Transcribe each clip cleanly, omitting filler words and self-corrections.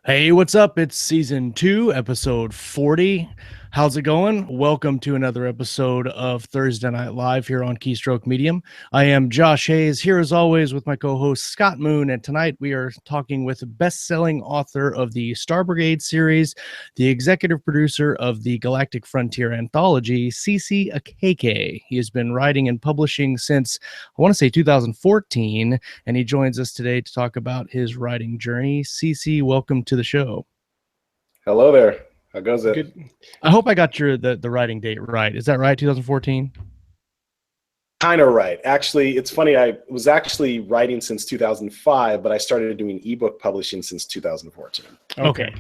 Hey, what's up? It's season 2, episode 40. How's it going? Welcome to another episode of Thursday Night Live here on Keystroke Medium. I am Josh Hayes, here as always with my co-host Scott Moon, and tonight we are talking with best-selling author of the Star Brigade series, the executive producer of the Galactic Frontier anthology, CC Ekeke. He has been writing and publishing since, I want to say 2014, and he joins us today to talk about his writing journey. CC, welcome to the show. Hello there. How goes it? Good. I hope I got the writing date right. Is that right? 2014? Kind of right. Actually, it's funny. I was actually writing since 2005, but I started doing ebook publishing since 2014. Okay.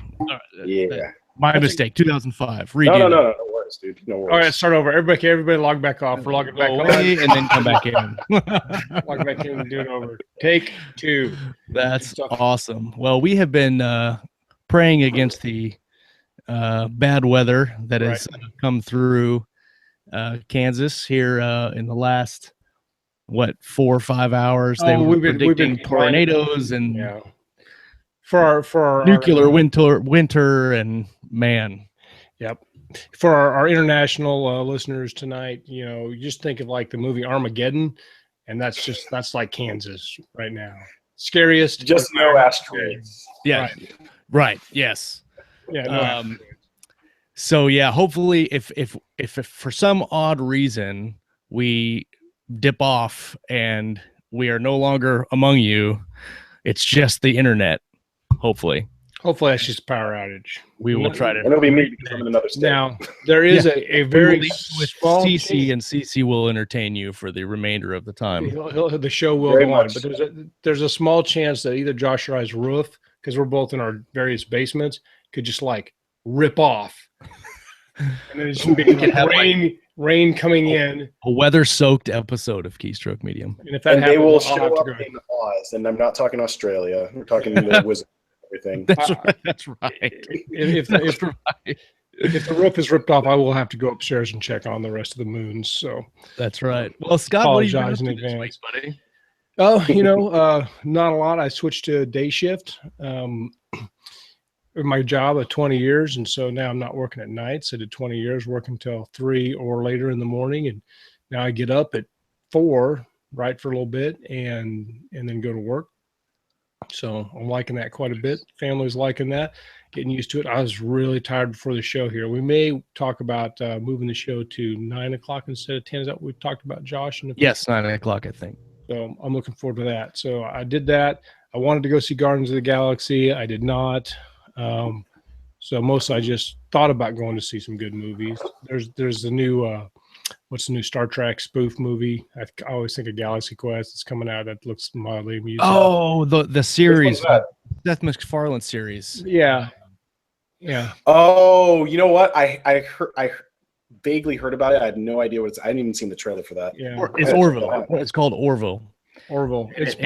Yeah. My mistake. 2005. Redo No that. worries, dude. No worries. All right, start over. Everybody log back off. We're logging back on. And then come back in. Log back in and do it over. Take 2. That's awesome. Well, we have been praying against the bad weather that has come through Kansas here in the last 4 or 5 hours. They were predicting tornadoes and for our nuclear winter and man. Yep. For our international listeners tonight, you just think of like the movie Armageddon, and that's like Kansas right now. Scariest. Just no asteroids. Yeah. Right. Yes. Yeah. No so yeah, hopefully if for some odd reason we dip off and we are no longer among you, it's just the internet. Hopefully that's just a power outage. We will try to. And it'll be me because I'm in another state. Now there is a very small CC, and CC will entertain you for the remainder of the time. The show will go on, but there's a small chance that either Josh or I's roof, because we're both in our various basements, could just like rip off, and then it's just be rain coming in. A weather-soaked episode of Keystroke Medium. And if that happens, they will show up in Oz, and I'm not talking Australia. We're talking the Wizard. Everything. That's right. If the roof is ripped off, I will have to go upstairs and check on the rest of the moons. So that's right. Well, Scott, what are you doing in advance, buddy? Oh, not a lot. I switched to day shift. My job at 20 years, and so now I'm not working at nights. I did 20 years working until 3 or later in the morning, and now I get up at 4, write for a little bit, and then go to work. So I'm liking that quite a bit. Family's liking that, getting used to it. I was really tired before the show here. We may talk about moving the show to 9 o'clock instead of 10. Is that what we've talked about, Josh? Yes, 9 o'clock, I think. So I'm looking forward to that. So I did that. I wanted to go see Guardians of the Galaxy. I did not. So mostly I just thought about going to see some good movies. There's the new what's the new Star Trek spoof movie? I always think of Galaxy Quest. It's coming out. That looks mildly amusing. Oh, the series, Seth MacFarlane series. Yeah. Oh, you know what? I vaguely heard about it. I had no idea what it's. I hadn't even seen the trailer for that. Yeah, it's Orville. It's called Orville. It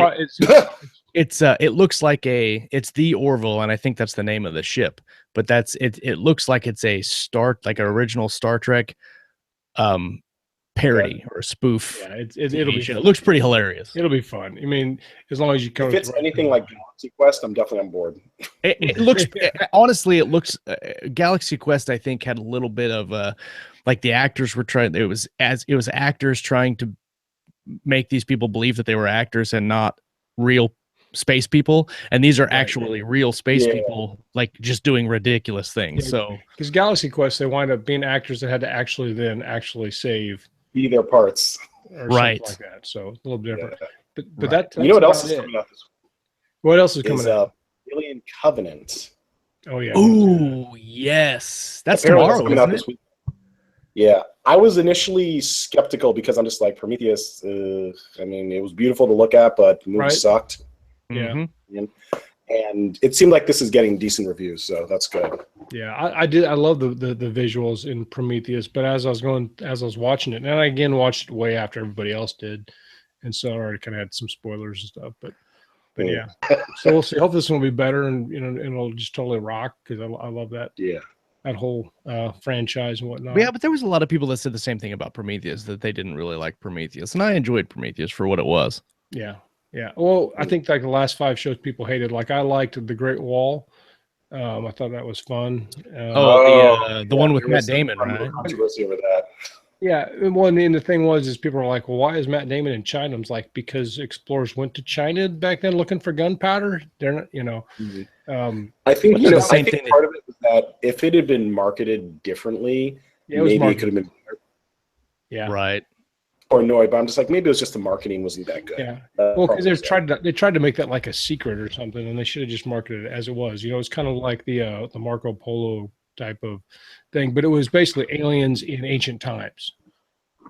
looks like it's the Orville, and I think that's the name of the ship. But that's it. It looks like it's like an original Star Trek parody or a spoof. Yeah, it'll be. It looks pretty hilarious. It'll be fun. I mean, as long as you come. If it's anything like Galaxy Quest, I'm definitely on board. It looks honestly. It looks Galaxy Quest. I think had a little bit of like the actors were trying. It was actors trying to make these people believe that they were actors and not real space people, and these are actually real space people, like just doing ridiculous things. So because Galaxy Quest, they wind up being actors that had to actually save their parts, like that. So a little different. But that's you know what else is coming up? What else is coming up? Alien Covenant. Oh yeah. Oh yes, that's tomorrow. Isn't it? Week. Yeah, I was initially skeptical because I'm just like Prometheus. I mean, it was beautiful to look at, but the movie sucked. Yeah. And it seemed like this is getting decent reviews, so that's good. Yeah, I did. I love the visuals in Prometheus, but as I was watching it, and I again watched it way after everybody else did, and so I already kind of had some spoilers and stuff. But yeah, so we'll see. Hope this one will be better, and and it'll just totally rock because I love that. Yeah. That whole franchise and whatnot. Yeah, but there was a lot of people that said the same thing about Prometheus, that they didn't really like Prometheus, and I enjoyed Prometheus for what it was. Yeah. Well, I think like the last 5 shows people hated. Like I liked The Great Wall, I thought that was fun. The one with there Matt was some Damon, right? controversy over that. Yeah, and the thing was, people were like, "Well, why is Matt Damon in China?" I was like, "Because explorers went to China back then looking for gunpowder. They're not, I think Wasn't it the I same think thing part of it was that if it had been marketed differently, yeah, it was maybe it could marketing. have been better. Yeah, Right. Or annoyed, but I'm just like, maybe it was just the marketing wasn't that good. yeah. Well, because Probably they tried to make that like a secret or something, and they should have just marketed it as it was. It's kind of like the Marco Polo type of thing, but it was basically aliens in ancient times.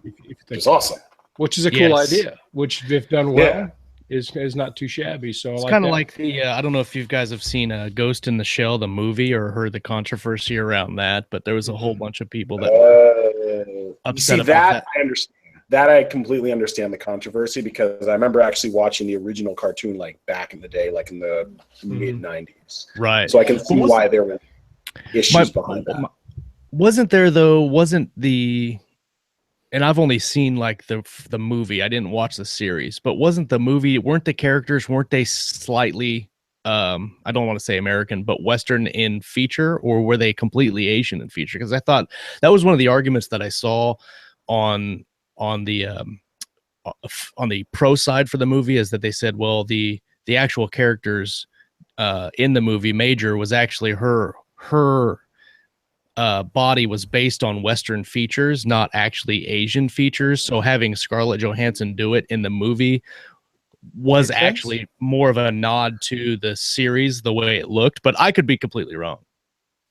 If you think it's awesome. which is a cool Yes. idea, which if done well is not too shabby. So It's I kind of that. like the I don't know if you guys have seen Ghost in the Shell, the movie, or heard the controversy around that, but there was a whole bunch of people that were upset about that. I understand. That I completely understand the controversy because I remember actually watching the original cartoon like back in the day, like in the mid 90s. Right. So I can see why there were issues behind that. Wasn't the and I've only seen like the movie. I didn't watch the series, but weren't the characters, weren't they slightly I don't want to say American, but Western in feature, or were they completely Asian in feature? Because I thought that was one of the arguments that I saw on the on the pro side for the movie, is that they said, well, the actual characters in the movie, Major, was actually her body was based on Western features, not actually Asian features. So having Scarlett Johansson do it in the movie was actually more of a nod to the series, the way it looked, but I could be completely wrong.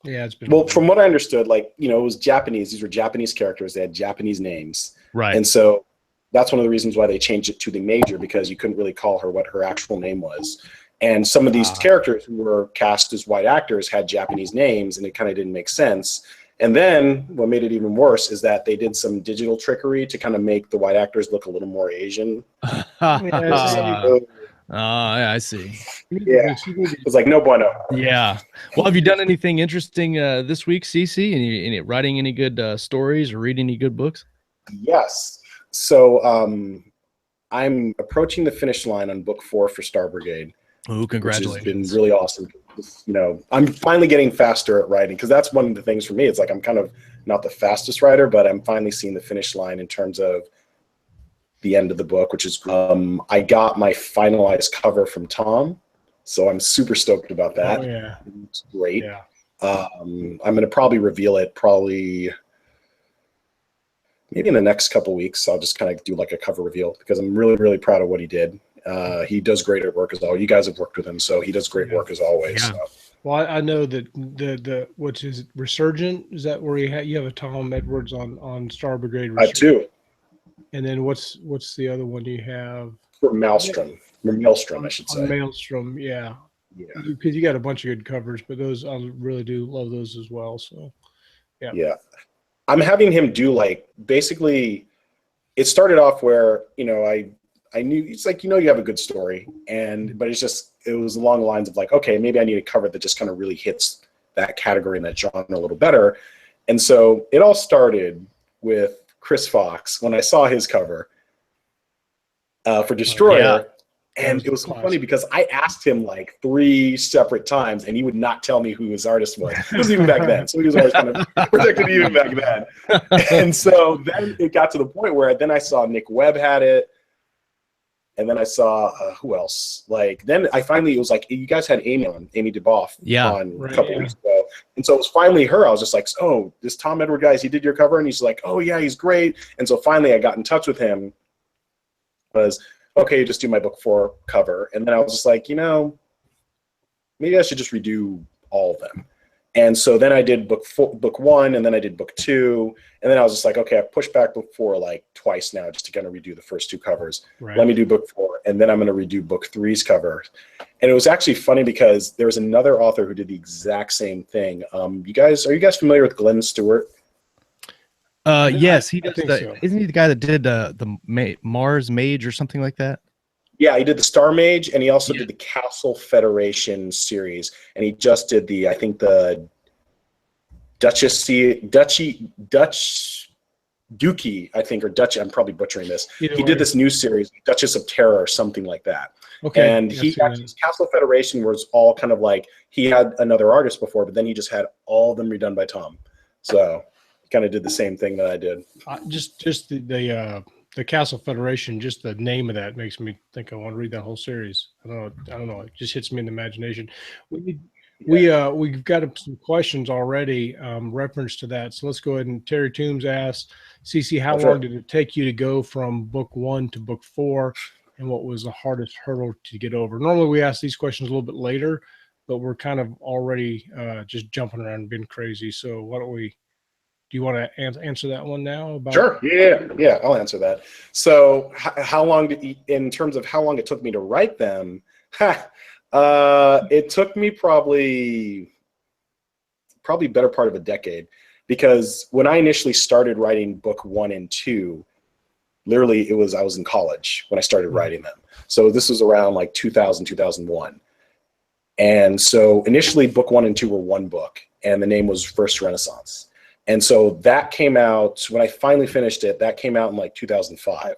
Yeah, it's been well, from what I understood, like, it was Japanese. These were Japanese characters. They had Japanese names. Right. And so that's one of the reasons why they changed it to the Major, because you couldn't really call her what her actual name was. And some of these characters who were cast as white actors had Japanese names, and it kind of didn't make sense. And then what made it even worse is that they did some digital trickery to kind of make the white actors look a little more Asian. I see. Yeah. It's like, no bueno. Yeah. Well, have you done anything interesting this week, CC? Any writing any good stories or reading any good books? Yes. So I'm approaching the finish line on book 4 for Star Brigade. Oh, congratulations. Which has been really awesome. I'm finally getting faster at writing, because that's one of the things for me. It's like I'm kind of not the fastest writer, but I'm finally seeing the finish line in terms of the end of the book, which is I got my finalized cover from Tom, so I'm super stoked about that. Oh yeah, it's great. Yeah. I'm going to probably reveal it maybe in the next couple weeks. I'll just kind of do like a cover reveal, because I'm really, really proud of what he did. He does great at work as always. You guys have worked with him, so he does great work as always. Yeah. So. Well, I know that the which is Resurgent, is that where you have a Tom Edwards on Star Brigade? I too. And then what's the other one you have? For Maelstrom, I should say. Maelstrom, yeah. Yeah. Because you got a bunch of good covers, but those, I really do love those as well. So, yeah. Yeah. I'm having him do, like, basically, it started off where, I knew, it's like, you have a good story, but it was along the lines of like, okay, maybe I need a cover that just kind of really hits that category and that genre a little better. And so it all started with Chris Fox when I saw his cover for Destroyer. And it was so funny because I asked him like 3 separate times, and he would not tell me who his artist was. It was even back then, so he was always kind of protected even back then. And so then it got to the point where then I saw Nick Webb had it, and then I saw who else? Like then I finally, it was like, you guys had Amy DeBoff on a couple weeks ago, and so it was finally her. I was just like, oh, this Tom Edward guy, he did your cover, and he's like, oh yeah, he's great. And so finally I got in touch with him. Okay, just do my book 4 cover. And then I was just like, maybe I should just redo all of them. And so then I did book 1, and then I did book 2. And then I was just like, okay, I've pushed back book 4 like twice now just to kind of redo the first 2 covers. Right. Let me do book 4, and then I'm going to redo book 3's cover. And it was actually funny because there was another author who did the exact same thing. Are you guys familiar with Glenn Stewart? Yes, he does. So. Isn't he the guy that did the Mars Mage or something like that? Yeah, he did the Star Mage, and he also did the Castle Federation series, and he just did Dookie, I think, or Dutch. I'm probably butchering this. Either He way. did this new series, Duchess of Terror, or something like that. Okay. And Yeah, he I've seen actually, that. his Castle Federation was all kind of like, he had another artist before, but then he just had all of them redone by Tom. So he kind of did the same thing that I did. Just the Castle Federation, just the name of that makes me think I want to read that whole series. I don't know. It just hits me in the imagination. We've got some questions already reference to that. So let's go ahead and Terry Toombs asks, CC, how long did it take you to go from book 1 to book 4? And what was the hardest hurdle to get over? Normally we ask these questions a little bit later, but we're kind of already just jumping around and being crazy. So why don't we, do you want to answer that one now? About Sure. Yeah, I'll answer that. So how long in terms of how long it took me to write them, it took me probably better part of a decade, because when I initially started writing book 1 and 2, literally I was in college when I started writing them. So this was around like 2000, 2001. And so initially book 1 and 2 were one book, and the name was First Renaissance. And so that came out, when I finally finished it, that came out in like 2005.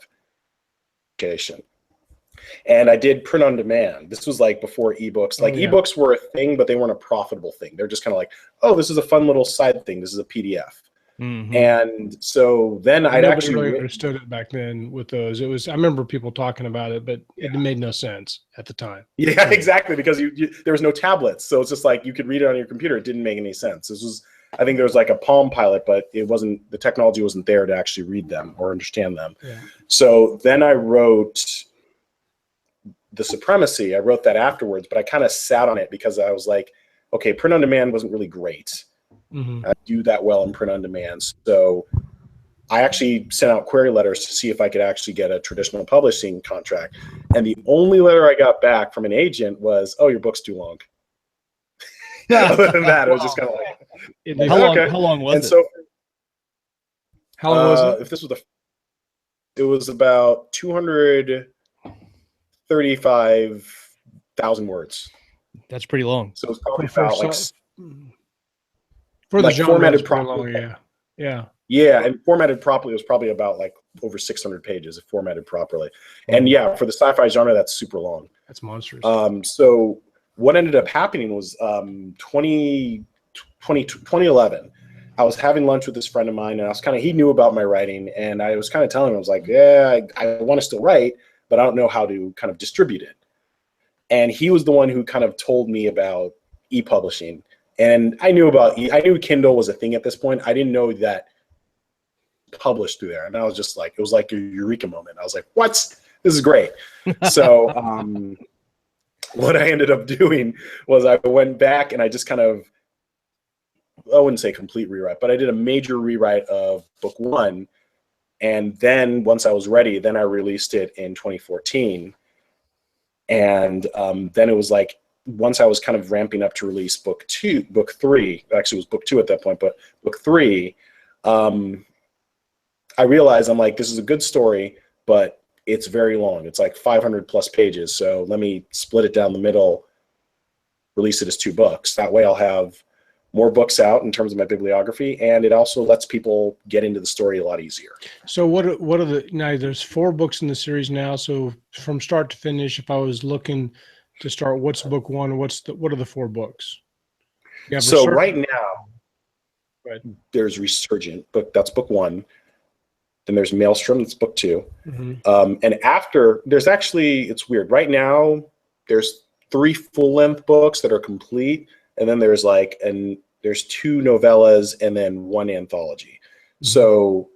And I did print on demand. This was like before ebooks. Like ebooks were a thing, but they weren't a profitable thing. They're just kind of like, oh, this is a fun little side thing. This is a PDF. Mm-hmm. And so then I'd Nobody actually really understood it back then with those. It was, I remember people talking about it, but it made no sense at the time. Yeah, exactly, because there was no tablets, so it's just like you could read it on your computer. It didn't make any sense. This was, I think there was like a Palm Pilot, but it wasn't, the technology wasn't there to actually read them or understand them. Yeah. So then I wrote The Supremacy. I wrote that afterwards, but I kind of sat on it because I was like, okay, print on demand wasn't really great. I do that well in print on demand. So I actually sent out query letters to see if I could actually get a traditional publishing contract. And the only letter I got back from an agent was, oh, your book's too long. Other than that, it was just kind of like, how long was it? So, how long was it? If this was it was about 235,000 words. That's pretty long. So it's probably about like, for the like genre, formatted properly. properly. Yeah. And formatted properly was probably about like over 600 pages if formatted properly. And yeah, for the sci-fi genre, that's super long. That's monstrous. So what ended up happening was 2011. I was having lunch with this friend of mine, and I was he knew about my writing, and I was kind of telling him, I was like, yeah, I want to still write, but I don't know how to kind of distribute it. And he was the one who kind of told me about e-publishing. And I knew Kindle was a thing at this point. I didn't know that published through there. And I was just like, it was like a eureka moment. I was like, what? This is great. So what I ended up doing was I went back and I just kind of, I wouldn't say complete rewrite, but I did a major rewrite of book 1. And then once I was ready, then I released it in 2014. And then it was like, once I was kind of ramping up to release book 3, actually it was book 2 at that point, but book 3, I realized, I'm like, this is a good story, but it's very long. It's like 500 plus pages. So let me split it down the middle, release it as 2 books. That way I'll have more books out in terms of my bibliography, and it also lets people get into the story a lot easier. So what are the, now there's 4 books in the series now. So from start to finish, if I was looking to start, what's book 1? What are the 4 books? So right now, there's Resurgent, that's book 1. Then there's Maelstrom, that's book 2. And after, there's actually, it's weird. Right now, there's 3 full-length books that are complete, and then there's like, there's 2 novellas and then 1 anthology. So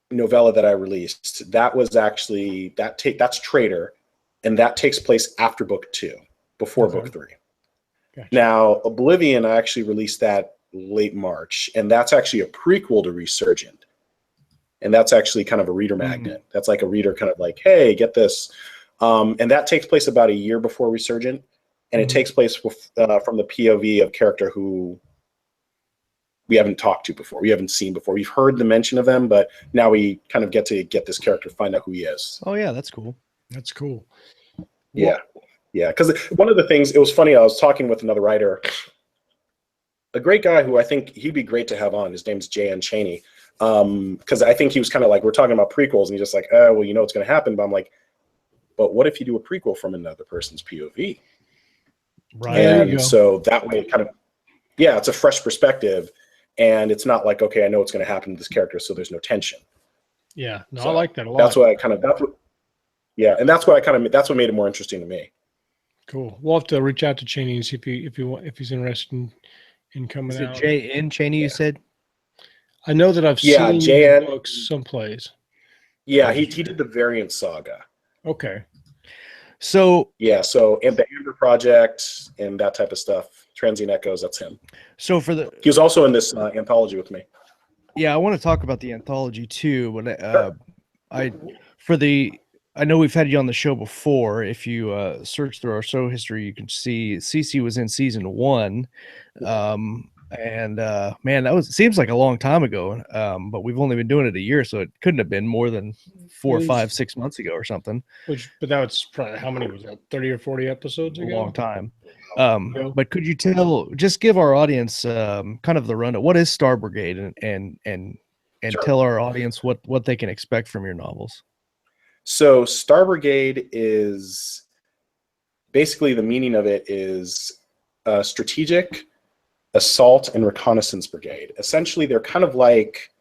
novella that I released, that was actually, that's Traitor, and that takes place after book 2, before book 3. Gotcha. Now, Oblivion, I actually released that late March, and that's actually a prequel to Resurgent. And that's actually kind of a reader magnet. That's like a reader kind of like, hey, get this. And that takes place about a year before Resurgent. And it takes place from the POV of character who we haven't talked to before. We haven't seen before. We've heard the mention of them, but now we kind of get to get this character, find out who he is. Oh, yeah, that's cool. That's cool. Yeah. Yeah. Because one of the things, it was funny, I was talking with another writer, a great guy who I think he'd be great to have on. His name's J.N. Chaney. Because I think he was kind of like, we're talking about prequels, and he's just like, oh, well, you know what's going to happen. But I'm like, but what if you do a prequel from another person's POV? Right. And so that way, it kind of, yeah, it's a fresh perspective, and it's not like, okay, I know what's going to happen to this character, so there's no tension. Yeah, no, So I like that a lot. That's what that's what made it more interesting to me. Cool. We'll have to reach out to Cheney and see if he's interested in coming Is it out. J.N. Cheney? You said. I know that I've seen JN, books someplace. Yeah, he did the Variant Saga. Okay. So and the Amber Project and that type of stuff, Transient Echoes, that's him. So he was also in this anthology with me. Yeah, I want to talk about the anthology too, but I know we've had you on the show before. If you search through our show history, you can see CC was in season 1. And man, seems like a long time ago. But we've only been doing it a year, so it couldn't have been more than 4 or 5, 6 months ago or something. But that was probably, how many was that? 30 or 40 episodes ago? A long time. But could you just give our audience kind of the rundown? What is Star Brigade, and Sure. tell our audience what they can expect from your novels. So Star Brigade is basically, the meaning of it is strategic assault and reconnaissance brigade. Essentially, they're kind of like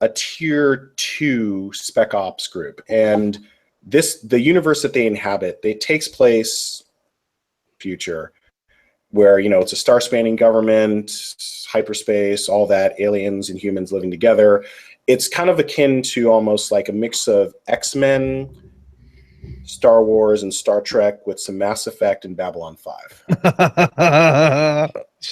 a tier 2 spec ops group. And the universe that they inhabit, it takes place future, where, you know, it's a star-spanning government, hyperspace, all that, aliens and humans living together. It's kind of akin to almost like a mix of X-Men, Star Wars, and Star Trek with some Mass Effect and Babylon 5.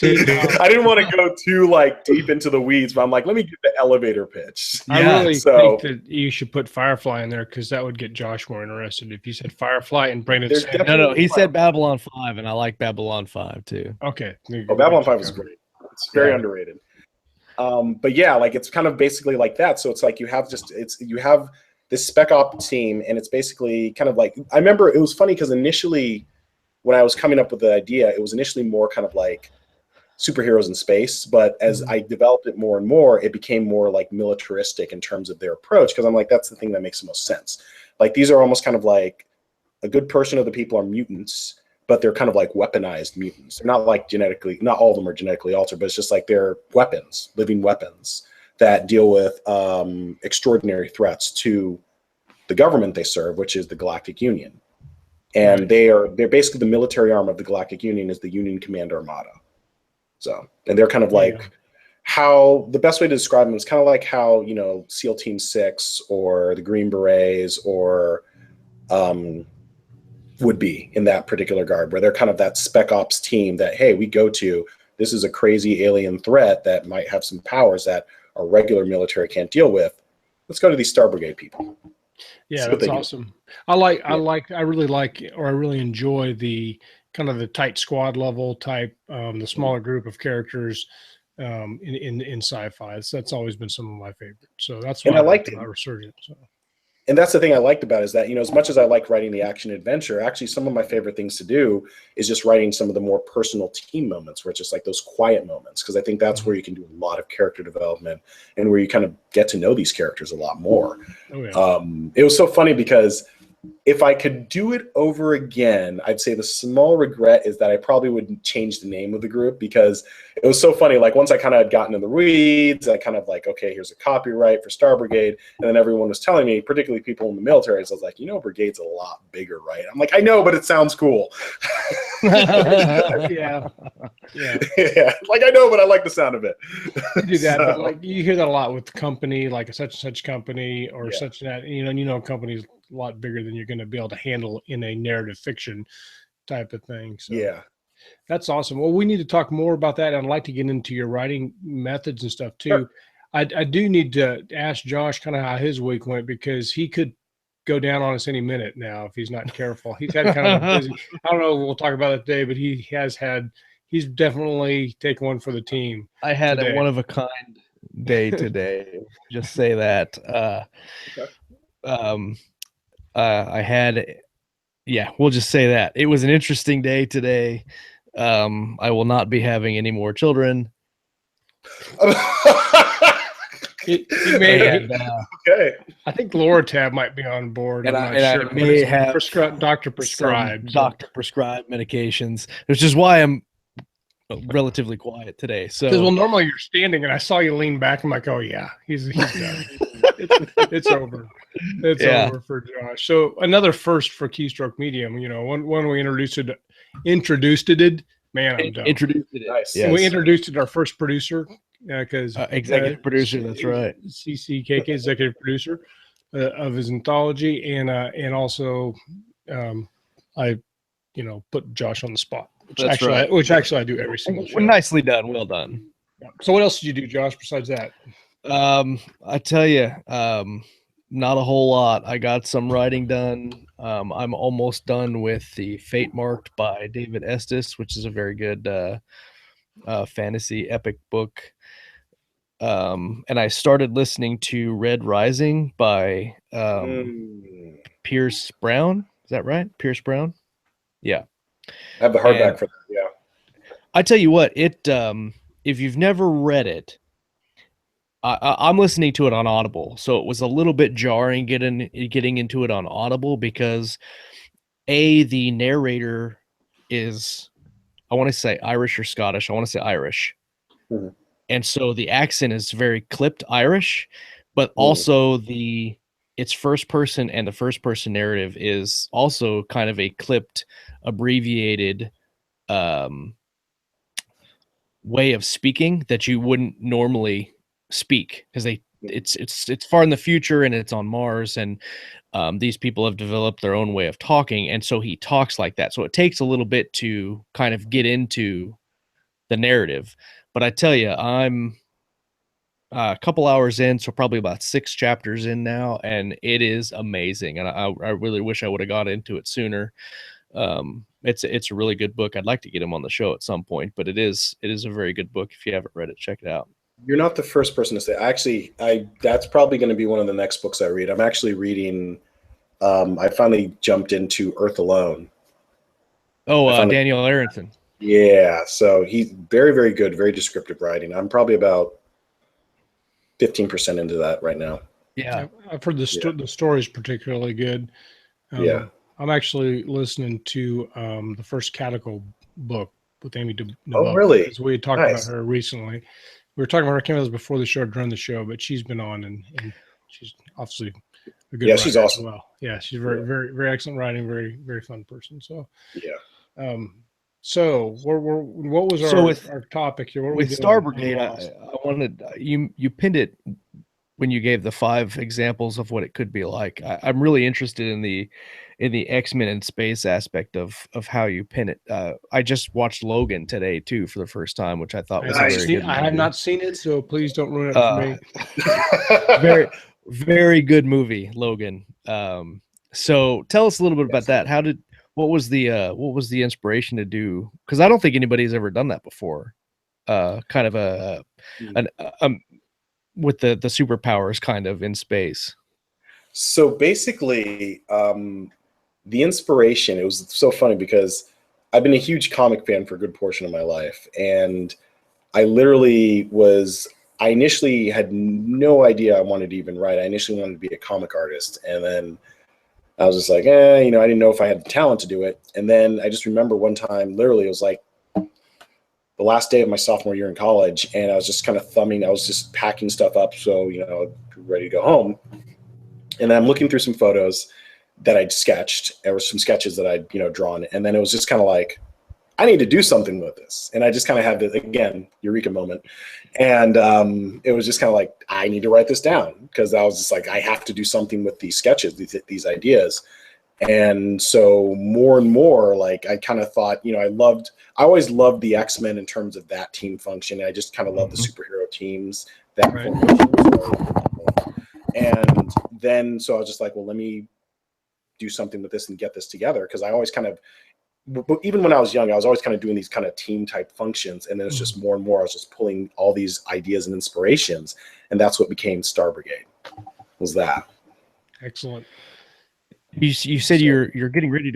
I didn't want to go too deep into the weeds, but I'm like, let me get the elevator pitch. I really think that you should put Firefly in there, because that would get Josh more interested. If you said Firefly and Brandon, no, he said Babylon 5, and I like Babylon 5 too. Okay, Babylon 5 is great. It's very underrated. But yeah, it's kind of basically like that. So it's like you have this spec op team, and it's basically kind of like, I remember it was funny because initially when I was coming up with the idea, it was initially more kind of like superheroes in space, but as I developed it more and more, it became more like militaristic in terms of their approach, because I'm like, that's the thing that makes the most sense. Like, these are almost kind of like a good portion of the people are mutants, but they're kind of like weaponized mutants. They're not like not all of them are genetically altered, but it's just like they're weapons, living weapons that deal with extraordinary threats to the government they serve, which is the Galactic Union. And they're basically the military arm of the Galactic Union is the Union Command Armada. So, and they're kind of like how the best way to describe them is kind of like how, you know, SEAL Team 6 or the Green Berets or would be in that particular garb, where they're kind of that spec ops team that, hey, we go to, this is a crazy alien threat that might have some powers that our regular military can't deal with. Let's go to these Star Brigade people. Yeah, that's awesome. I really enjoy the kind of the tight squad level type, the smaller group of characters in sci-fi. That's always been some of my favorites. So that's what I liked about Resurgence. So. And that's the thing I liked about it, is that, you know, as much as I like writing the action adventure, actually some of my favorite things to do is just writing some of the more personal team moments, where it's just like those quiet moments, because I think that's where you can do a lot of character development and where you kind of get to know these characters a lot more. It was so funny because if I could do it over again, I'd say the small regret is that I probably wouldn't change the name of the group, because it was so funny. Like, once I kind of had gotten in the weeds, I kind of like, okay, here's a copyright for Star Brigade. And then everyone was telling me, particularly people in the military, so I was like, you know, Brigade's a lot bigger, right? I'm like, I know, but it sounds cool. Yeah. Like, I know, but I like the sound of it. You do that, but like, you hear that a lot with the company, like a such and such company or such and that, you know, companies a lot bigger than you're going to be able to handle in a narrative fiction type of thing. So yeah, that's awesome. Well, we need to talk more about that. I'd like to get into your writing methods and stuff too. Sure. I do need to ask Josh kind of how his week went, because he could go down on us any minute now if he's not careful. He's had kind of a busy, I don't know, we'll talk about it today, but he's definitely taken one for the team. I had a one of a kind day today. Just say that. I had, we'll just say that it was an interesting day today. I will not be having any more children. He may. And, Okay. I think Loratab might be on board. and I'm I, not and sure. I But may it's have doctor some prescribed. doctor prescribed medications, which is why I'm relatively quiet today. Because So normally you're standing, and I saw you lean back. I'm like, oh yeah, he's done. It's over. It's Yeah. over for Josh. So another first for Keystroke Medium. You know, when we introduced it, man, I'm done. Introduced it. Nice. And we Yes. introduced it our first producer because Executive producer. That's right. CC Ekeke, executive producer of his anthology, and also I, put Josh on the spot, which That's actually right. I do every single show. Nicely done. Well done. Yeah. So what else did you do, Josh? Besides that, I tell you, not a whole lot. I got some writing done. I'm almost done with the Fate Marked by David Estes, which is a very good fantasy epic book. And I started listening to Red Rising by Pierce Brown. Is that right? Pierce Brown? Yeah. I have the hardback And for that. Yeah. I tell you what, if you've never read it, I'm listening to it on Audible, so it was a little bit jarring getting into it on Audible because the narrator is, I want to say Irish or Scottish. I want to say Irish. Mhm. And so the accent is very clipped Irish, but also it's first person, and the first person narrative is also kind of a clipped, abbreviated way of speaking that you wouldn't normally speak, because it's far in the future and it's on Mars, and these people have developed their own way of talking, and so he talks like that. So it takes a little bit to kind of get into the narrative. But I tell you, I'm a couple hours in, so probably about 6 chapters in now, and it is amazing. And I really wish I would have got into it sooner. It's a really good book. I'd like to get him on the show at some point, but it is a very good book. If you haven't read it, check it out. You're not the first person to say. Actually, that's probably going to be one of the next books I read. I'm actually reading. I finally jumped into Earth Alone. Oh, Daniel Aronson. Yeah, so he's very, very good, very descriptive writing. I'm probably about 15% into that right now. Yeah, I've heard the story is particularly good. Yeah. I'm actually listening to the first Catacomb book with Amy DeBow. Oh, really? Because we had talked about her recently. We were talking about her cameos before the show, during the show, but she's been on, and she's obviously a good writer. She's awesome. As well. Yeah, she's very, very, very excellent writing, very, very fun person. So, yeah. So what was our topic here? What with Star Brigade, I wanted you pinned it when you gave the 5 examples of what it could be like. I'm really interested in the X-Men in space aspect of how you pin it. I just watched Logan today too for the first time, which I thought was a very good movie. I have not seen it, so please don't ruin it for me. Very, very good movie, Logan. So tell us a little bit about that. What was the inspiration to do? Because I don't think anybody's ever done that before. Kind of with the superpowers kind of in space. So basically, the inspiration, it was so funny because I've been a huge comic fan for a good portion of my life. And I initially had no idea I wanted to even write. I initially wanted to be a comic artist. And then I was just like, I didn't know if I had the talent to do it. And then I just remember one time, literally, it was like the last day of my sophomore year in college. And I was just kind of I was just packing stuff up. So, ready to go home. And then I'm looking through some photos that I'd sketched. There were some sketches that I'd, drawn. And then it was just kind of like, I need to do something with this. And I just kind of had this, again, eureka moment. And it was just kind of like, I need to write this down, because I was just like, I have to do something with these sketches, these ideas. And so more and more, like, I kind of thought, I always loved the X-Men in terms of that team function. I just kind of love the superhero teams. And then, so I was just like, well, let me do something with this and get this together. Because I always kind of, even when I was young, I was always kind of doing these kind of team type functions. And then it's just more and more, I was just pulling all these ideas and inspirations. And that's what became Star Brigade, was that. Excellent. You said you're getting ready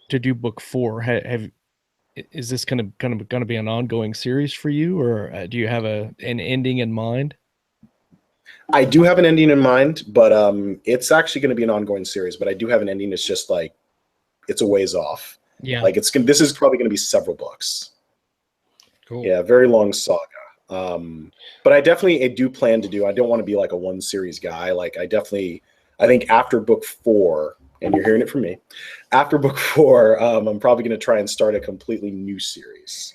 to do book 4. Is this going to be an ongoing series for you, or do you have an ending in mind? I do have an ending in mind, but it's actually going to be an ongoing series. But I do have an ending. It's just like it's a ways off. Yeah. Like this is probably going to be several books. Cool. Yeah, very long saga. But I do plan to do. I don't want to be like a one series guy. Like I think after book 4, and you're hearing it from me, after book 4, I'm probably going to try and start a completely new series.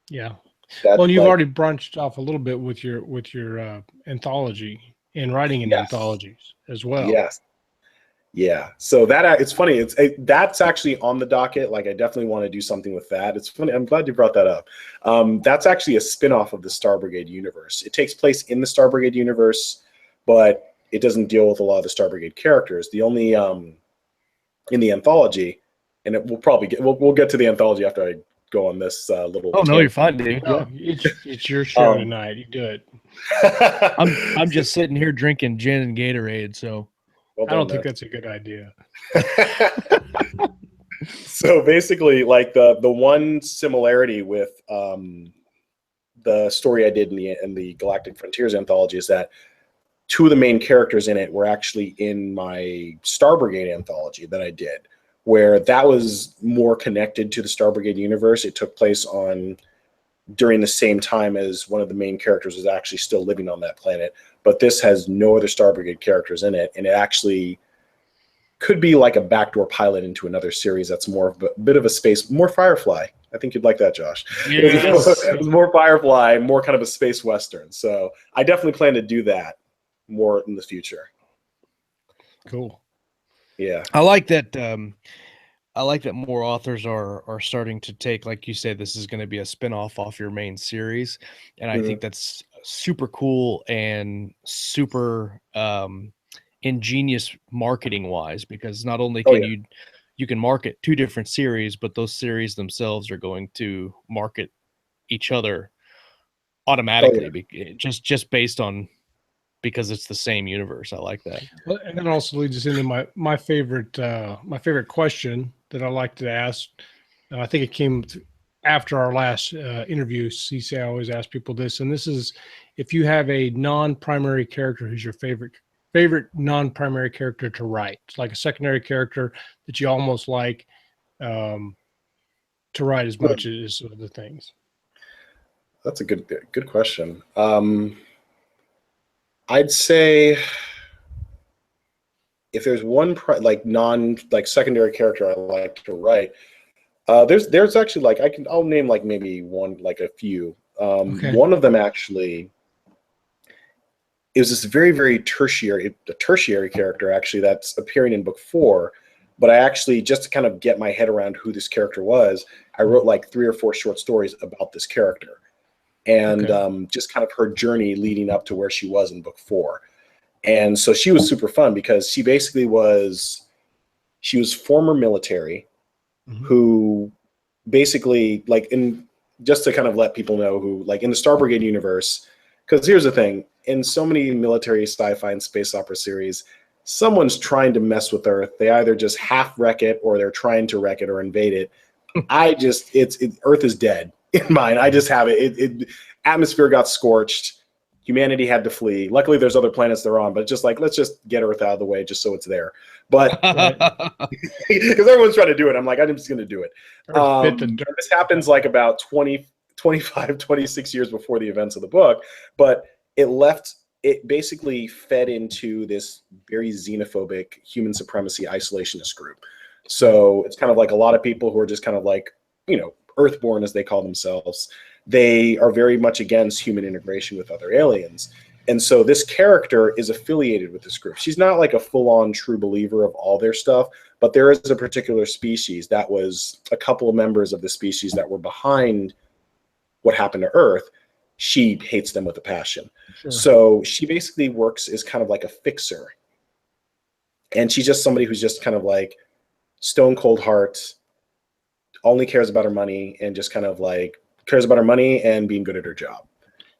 Yeah. That's well, you've like, already branched off a little bit with your anthology and writing in anthologies as well. Yes. Yeah. So it's funny. That's actually on the docket. Like I definitely want to do something with that. It's funny. I'm glad you brought that up. That's actually a spin-off of the Star Brigade universe. It takes place in the Star Brigade universe, but it doesn't deal with a lot of the Star Brigade characters. The only in the anthology, and we'll get to the anthology after I go on this little. Oh no, you're fine, dude. No, it's your show tonight. You do it. I'm just sitting here drinking gin and Gatorade, so Well I don't done, think that's a good idea. So basically, like the one similarity with the story I did in the Galactic Frontiers anthology is that 2 of the main characters in it were actually in my Star Brigade anthology that I did, where that was more connected to the Star Brigade universe. It took place during the same time as one of the main characters was actually still living on that planet. But this has no other Star Brigade characters in it, and it actually could be like a backdoor pilot into another series that's more of a bit of a space, more Firefly. I think you'd like that, Josh. Yes. It was more Firefly, more kind of a space western. So I definitely plan to do that more in the future. Cool. Yeah. I like that. I like that more authors are starting to take, like you said, this is going to be a spinoff off your main series, and I think that's super cool and super ingenious marketing wise, because not only can you can market 2 different series, but those series themselves are going to market each other automatically, just based on, because it's the same universe. I like that. Well, and that also leads us into my favorite question that I like to ask. I think it came after our last interview. CC, I always ask people this, and this is: if you have a non-primary character, who's your favorite non-primary character to write? It's like a secondary character that you almost like to write as much as the things. That's a good question. I'd say if there's one secondary character I like to write, there's actually like I'll name like maybe one, like a few. One of them actually is this very, very tertiary character actually that's appearing in book 4. But I actually, just to kind of get my head around who this character was, I wrote like 3 or 4 short stories about this character, and just kind of her journey leading up to where she was in book 4. And so she was super fun because she basically was former military, who basically, like, just to kind of let people know who, like, in the Star Brigade universe, because here's the thing, in so many military sci-fi and space opera series, someone's trying to mess with Earth. They either just half wreck it, or they're trying to wreck it or invade it. Earth is dead in mine. I just have it. Atmosphere got scorched. Humanity had to flee. Luckily, there's other planets they're on, but just like, let's just get Earth out of the way just so it's there. But because everyone's trying to do it, I'm like, I'm just going to do it. This happens like about 25, 26 years before the events of the book, but it basically fed into this very xenophobic human supremacy isolationist group. So it's kind of like a lot of people who are just kind of like, Earthborn, as they call themselves. They are very much against human integration with other aliens. And so this character is affiliated with this group. She's not like a full-on true believer of all their stuff, but there is a particular species that was a couple of members of the species that were behind what happened to Earth. She hates them with a passion. Sure. So she basically works as kind of like a fixer. And she's just somebody who's just kind of like stone cold heart, only cares about her money, and just kind of like cares about her money and being good at her job.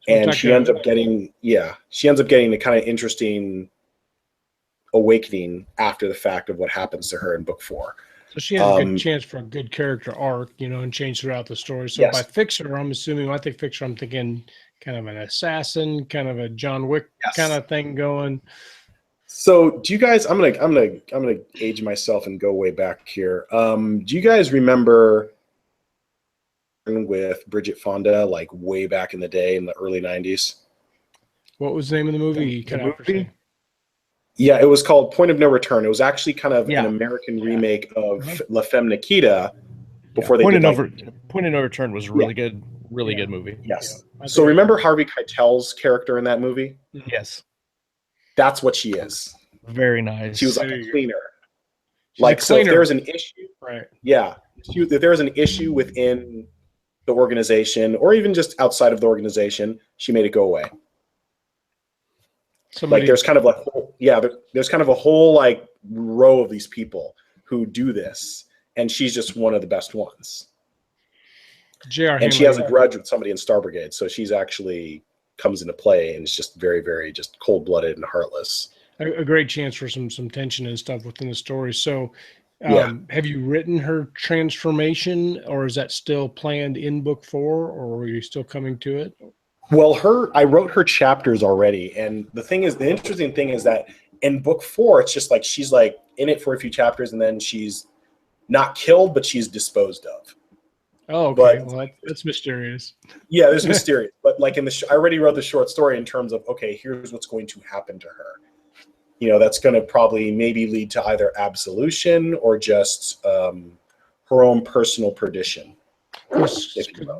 And she ends up getting a kind of interesting awakening after the fact of what happens to her in book 4. So she has a good chance for a good character arc, and change throughout the story. So by fixer, I'm assuming when I think fixer, I'm thinking kind of an assassin, kind of a John Wick kind of thing going. So do you guys, I'm gonna age myself and go way back here. Do you guys remember with Bridget Fonda, like way back in the day in the early 90s? What was the name of the movie? Yeah, it was called Point of No Return. It was actually kind of an American remake of La Femme Nikita before they did Point of No Return was a really good movie. Yes. So remember Harvey Keitel's character in that movie? Yes. That's what she is. Very nice. She was like a cleaner. So if there's an issue, right? Yeah. If there's an issue within the organization or even just outside of the organization, she made it go away. There's kind of there's kind of a whole like row of these people who do this, and she's just one of the best ones. And she has a grudge with somebody in Star Brigade, so she's actually comes into play and is just very, very just cold-blooded and heartless. A great chance for some tension and stuff within the story. So have you written her transformation, or is that still planned in book 4, or are you still coming to it? Well, I wrote her chapters already, and the interesting thing is that in book 4, it's just like she's like in it for a few chapters, and then she's not killed, but she's disposed of. Oh, okay. Well, that's mysterious. Yeah, there's mysterious, but like I already wrote the short story in terms of here's what's going to happen to her. That's going to probably maybe lead to either absolution or just her own personal perdition.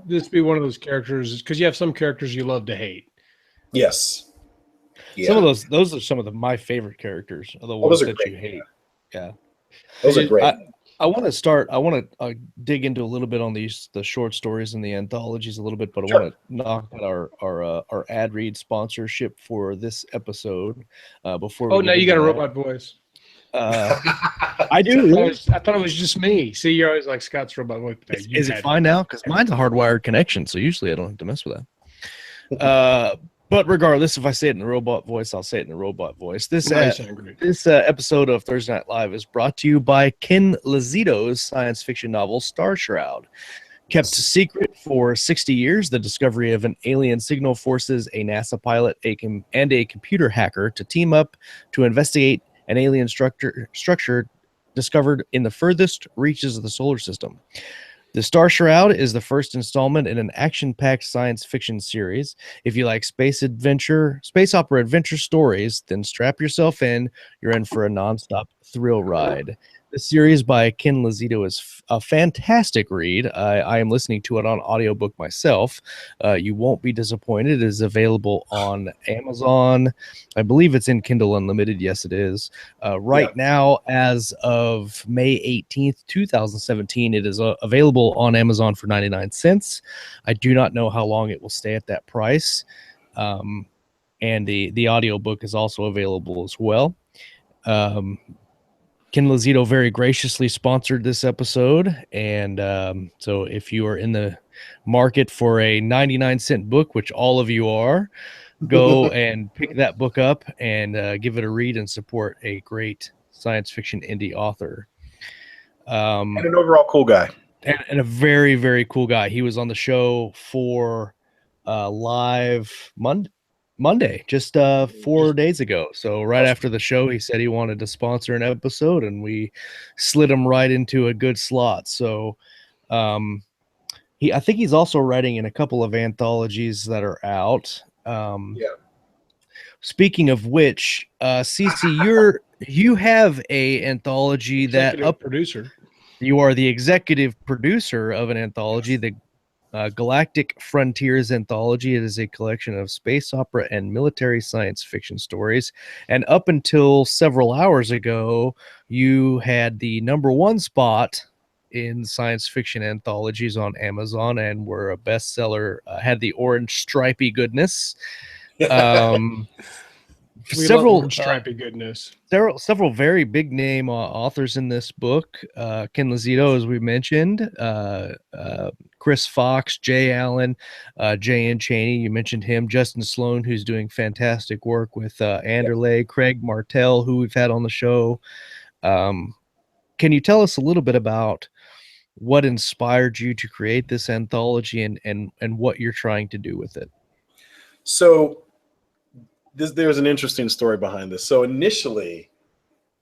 This be one of those characters, because you have some characters you love to hate. Yes. Yeah. Some of those are some of my favorite characters, are the ones that you hate. Yeah. Those are great. I want to dig into a little bit on the short stories and the anthologies a little bit, but I want to knock out our ad read sponsorship for this episode before. Oh, now you got a robot voice. I do. I thought it was just me. See, you're always like Scott's robot voice. Is it fine now? Because mine's a hardwired connection, so usually I don't have to mess with that. But regardless, if I say it in the robot voice, I'll say it in the robot voice. This episode of Thursday Night Live is brought to you by Ken Lazito's science fiction novel Star Shroud. Kept secret for 60 years, the discovery of an alien signal forces a NASA pilot and a computer hacker to team up to investigate an alien structure discovered in the furthest reaches of the solar system. The Star Shroud is the first installment in an action-packed science fiction series. If you like space opera adventure stories, then strap yourself in. You're in for a nonstop thrill ride. The series by Ken Lazito is a fantastic read. I am listening to it on audiobook myself. You won't be disappointed. It is available on Amazon. I believe it's in Kindle Unlimited. Yes, it is. Now, as of May 18th, 2017, it is available on Amazon for 99 cents. I do not know how long it will stay at that price. And the audiobook is also available as well. Ken Lazito very graciously sponsored this episode, and so if you are in the market for a 99-cent book, which all of you are, go and pick that book up and give it a read and support a great science fiction indie author. And an overall cool guy. And a very, very cool guy. He was on the show for live Monday, just 4 days ago. So right after the show, he said he wanted to sponsor an episode, and we slid him right into a good slot. So I think he's also writing in a couple of anthologies that are out. Speaking of which, CC, you have a anthology producer. You are the executive producer of an anthology, the Galactic Frontiers anthology. It is a collection of space opera and military science fiction stories. And up until several hours ago, you had the #1 spot in science fiction anthologies on Amazon and were a bestseller. Had the orange stripy goodness. Several stripy goodness. Several very big name authors in this book. Ken Lazito, as we mentioned, Chris Fox, Jay Allen, J.N. Chaney. You mentioned him. Justin Sloan, who's doing fantastic work with Anderley, Craig Martell, who we've had on the show. Ken can you tell us a little bit about what inspired you to create this anthology and what you're trying to do with it? So there's an interesting story behind this. So initially,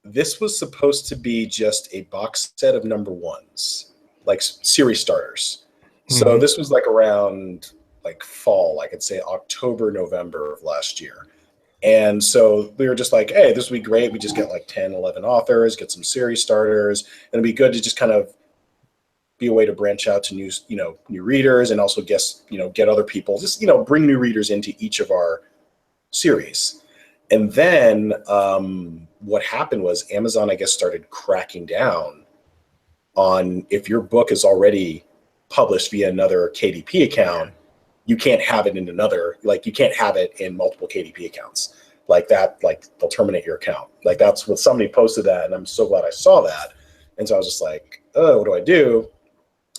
this was supposed to be just a box set of number ones, like series starters. So this was like around like fall, I could say October, November of last year. And so we were just like, hey, this would be great. We just get like 10, 11 authors, get some series starters. And it'd be good to just kind of be a way to branch out to new readers, and also get other people, just, bring new readers into each of our series. And then what happened was Amazon, I guess, started cracking down on, if your book is already published via another KDP account, you can't have it in another, like you can't have it in multiple KDP accounts like that. Like they'll terminate your account. Like that's what somebody posted that. And I'm so glad I saw that. And so I was just like, oh, what do I do?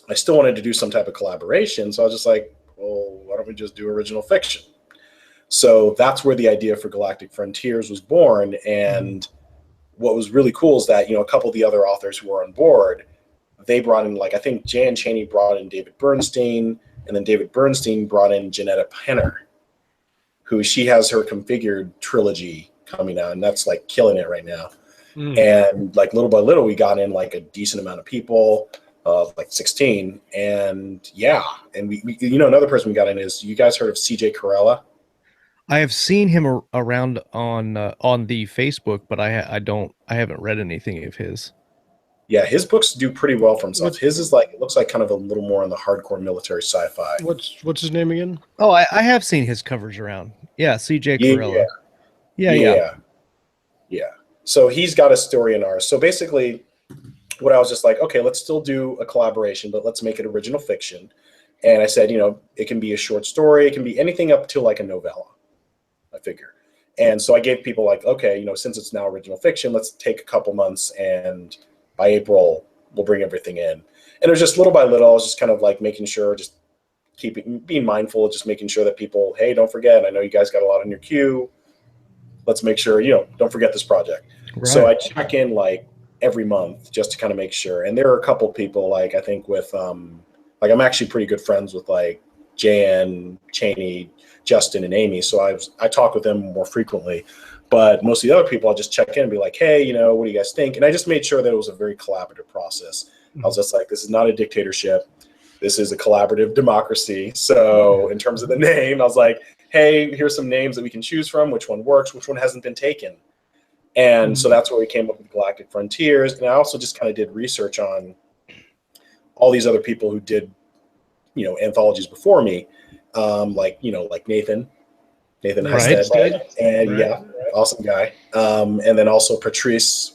I still wanted to do some type of collaboration. So I was just like, well, why don't we just do original fiction? So that's where the idea for Galactic Frontiers was born. And what was really cool is that, a couple of the other authors who were on board, they brought in, like, I think Jan Chaney brought in David Bernstein, and then David Bernstein brought in Janetta Penner, who she has her Configured trilogy coming out, and that's like killing it right now. And like little by little, we got in like a decent amount of people, like 16. And yeah, and we another person we got in is, you guys heard of CJ Corella? I have seen him around on the Facebook, but I haven't read anything of his. Yeah, his books do pretty well for himself. His is like, it looks like kind of a little more on the hardcore military sci-fi. What's his name again? Oh, I have seen his covers around. Yeah, CJ Corella. Yeah. So he's got a story in ours. So basically, what I was just like, okay, let's still do a collaboration, but let's make it original fiction. And I said, it can be a short story. It can be anything up to like a novella, I figure. And so I gave people like, okay, since it's now original fiction, let's take a couple months, and by April, we'll bring everything in. And it was just little by little, I was just kind of like making sure, just being mindful, just making sure that people, hey, don't forget, I know you guys got a lot in your queue. Let's make sure, don't forget this project. Right. So I check in like every month just to kind of make sure. And there are a couple people, like, I think with, like, I'm actually pretty good friends with like Jan, Chaney, Justin, and Amy. So I talk with them more frequently. But most of the other people, I'll just check in and be like, hey, what do you guys think? And I just made sure that it was a very collaborative process. I was just like, this is not a dictatorship. This is a collaborative democracy. So in terms of the name, I was like, hey, here's some names that we can choose from. Which one works? Which one hasn't been taken? And so that's where we came up with Galactic Frontiers. And I also just kind of did research on all these other people who did, anthologies before me, like Nathan Hested, and awesome guy. And then also Patrice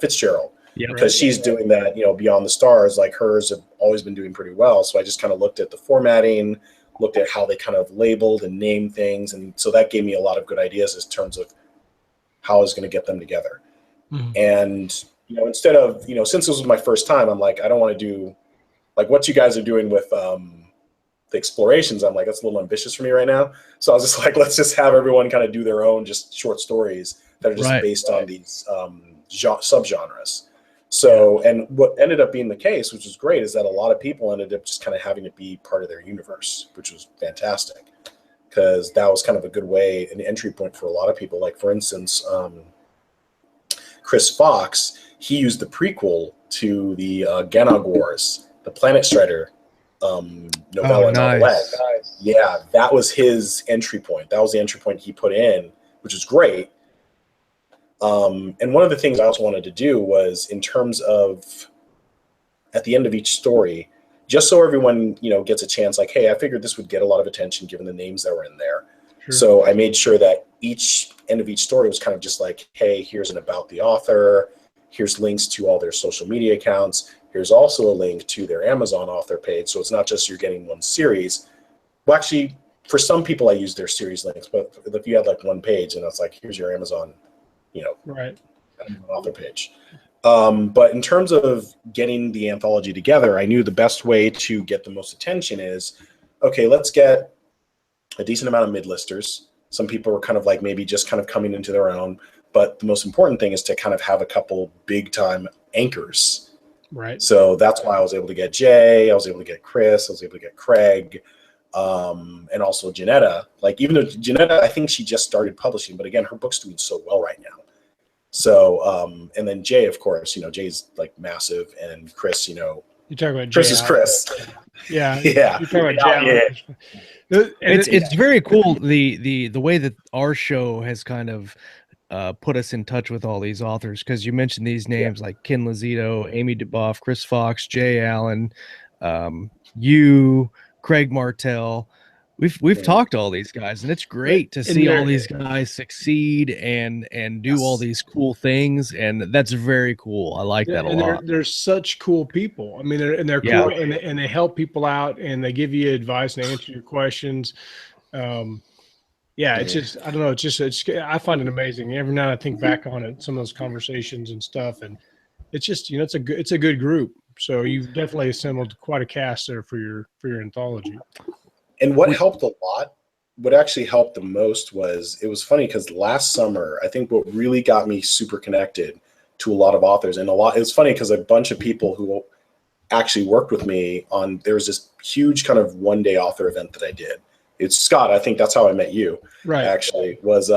Fitzgerald, because she's doing that, Beyond the Stars, like hers have always been doing pretty well. So I just kind of looked at the formatting, looked at how they kind of labeled and named things. And so that gave me a lot of good ideas in terms of how I was going to get them together. And, instead of, since this was my first time, I'm like, I don't want to do like what you guys are doing with the explorations. I'm like, that's a little ambitious for me right now. So I was just like, let's just have everyone kind of do their own just short stories that are just based on these subgenres. So, and what ended up being the case, which was great, is that a lot of people ended up just kind of having to be part of their universe, which was fantastic, because that was kind of a good way, an entry point for a lot of people. Like, for instance, Chris Fox, he used the prequel to the Ganog Wars, the Planet Strider novella. Novelette. Yeah, that was his entry point. That was the entry point he put in, which is great. And one of the things I also wanted to do was, in terms of at the end of each story, just so everyone, gets a chance, like, hey, I figured this would get a lot of attention given the names that were in there. Sure. So I made sure that each end of each story was kind of just like, hey, here's an about the author. Here's links to all their social media accounts. Here's also a link to their Amazon author page. So it's not just you're getting one series. Well, actually, for some people, I use their series links. But if you had like one page and it's like, here's your Amazon, author page. But in terms of getting the anthology together, I knew the best way to get the most attention is, okay, let's get a decent amount of mid-listers. Some people were kind of like maybe just kind of coming into their own. But the most important thing is to kind of have a couple big time anchors. Right. So that's why I was able to get Jay, I was able to get Chris, I was able to get Craig, and also Janetta. Like, even though Janetta, I think she just started publishing, but again, her book's doing so well right now. So, and then Jay, of course, Jay's like massive, and Chris, you're talking about Chris Jay is Allen. Chris. Yeah. Yeah. You're talking about Jay Allen. It's very cool the way that our show has kind of put us in touch with all these authors, because you mentioned these names like Ken Lazito, Amy DuBoff, Chris Fox, Jay Allen, you, Craig Martell. We've talked to all these guys, and it's great to see all these guys succeed and do all these cool things, and that's very cool. I like that a lot. They're such cool people. I mean, they're cool, and they help people out, and they give you advice and they answer your questions. It's just, I don't know. I find it amazing. Every now and I think back on it, some of those conversations and stuff, and it's just, it's a good group. So you've definitely assembled quite a cast there for your anthology. And what helped a lot, what actually helped the most was, it was funny because last summer, I think what really got me super connected to a lot of authors, and it was funny because a bunch of people who actually worked with me on, there was this huge kind of one-day author event that I did. It's Scott. I think that's how I met you. Right. Actually, was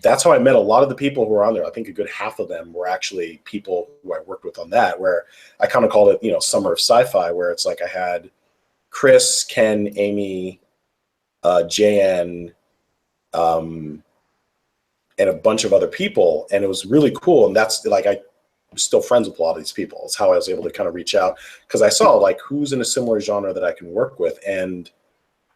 that's how I met a lot of the people who were on there. I think a good half of them were actually people who I worked with on that. Where I kind of called it, Summer of Sci-Fi, where it's like I had Chris, Ken, Amy, JN, and a bunch of other people, and it was really cool. And that's like, I'm still friends with a lot of these people. It's how I was able to kind of reach out, because I saw like who's in a similar genre that I can work with, and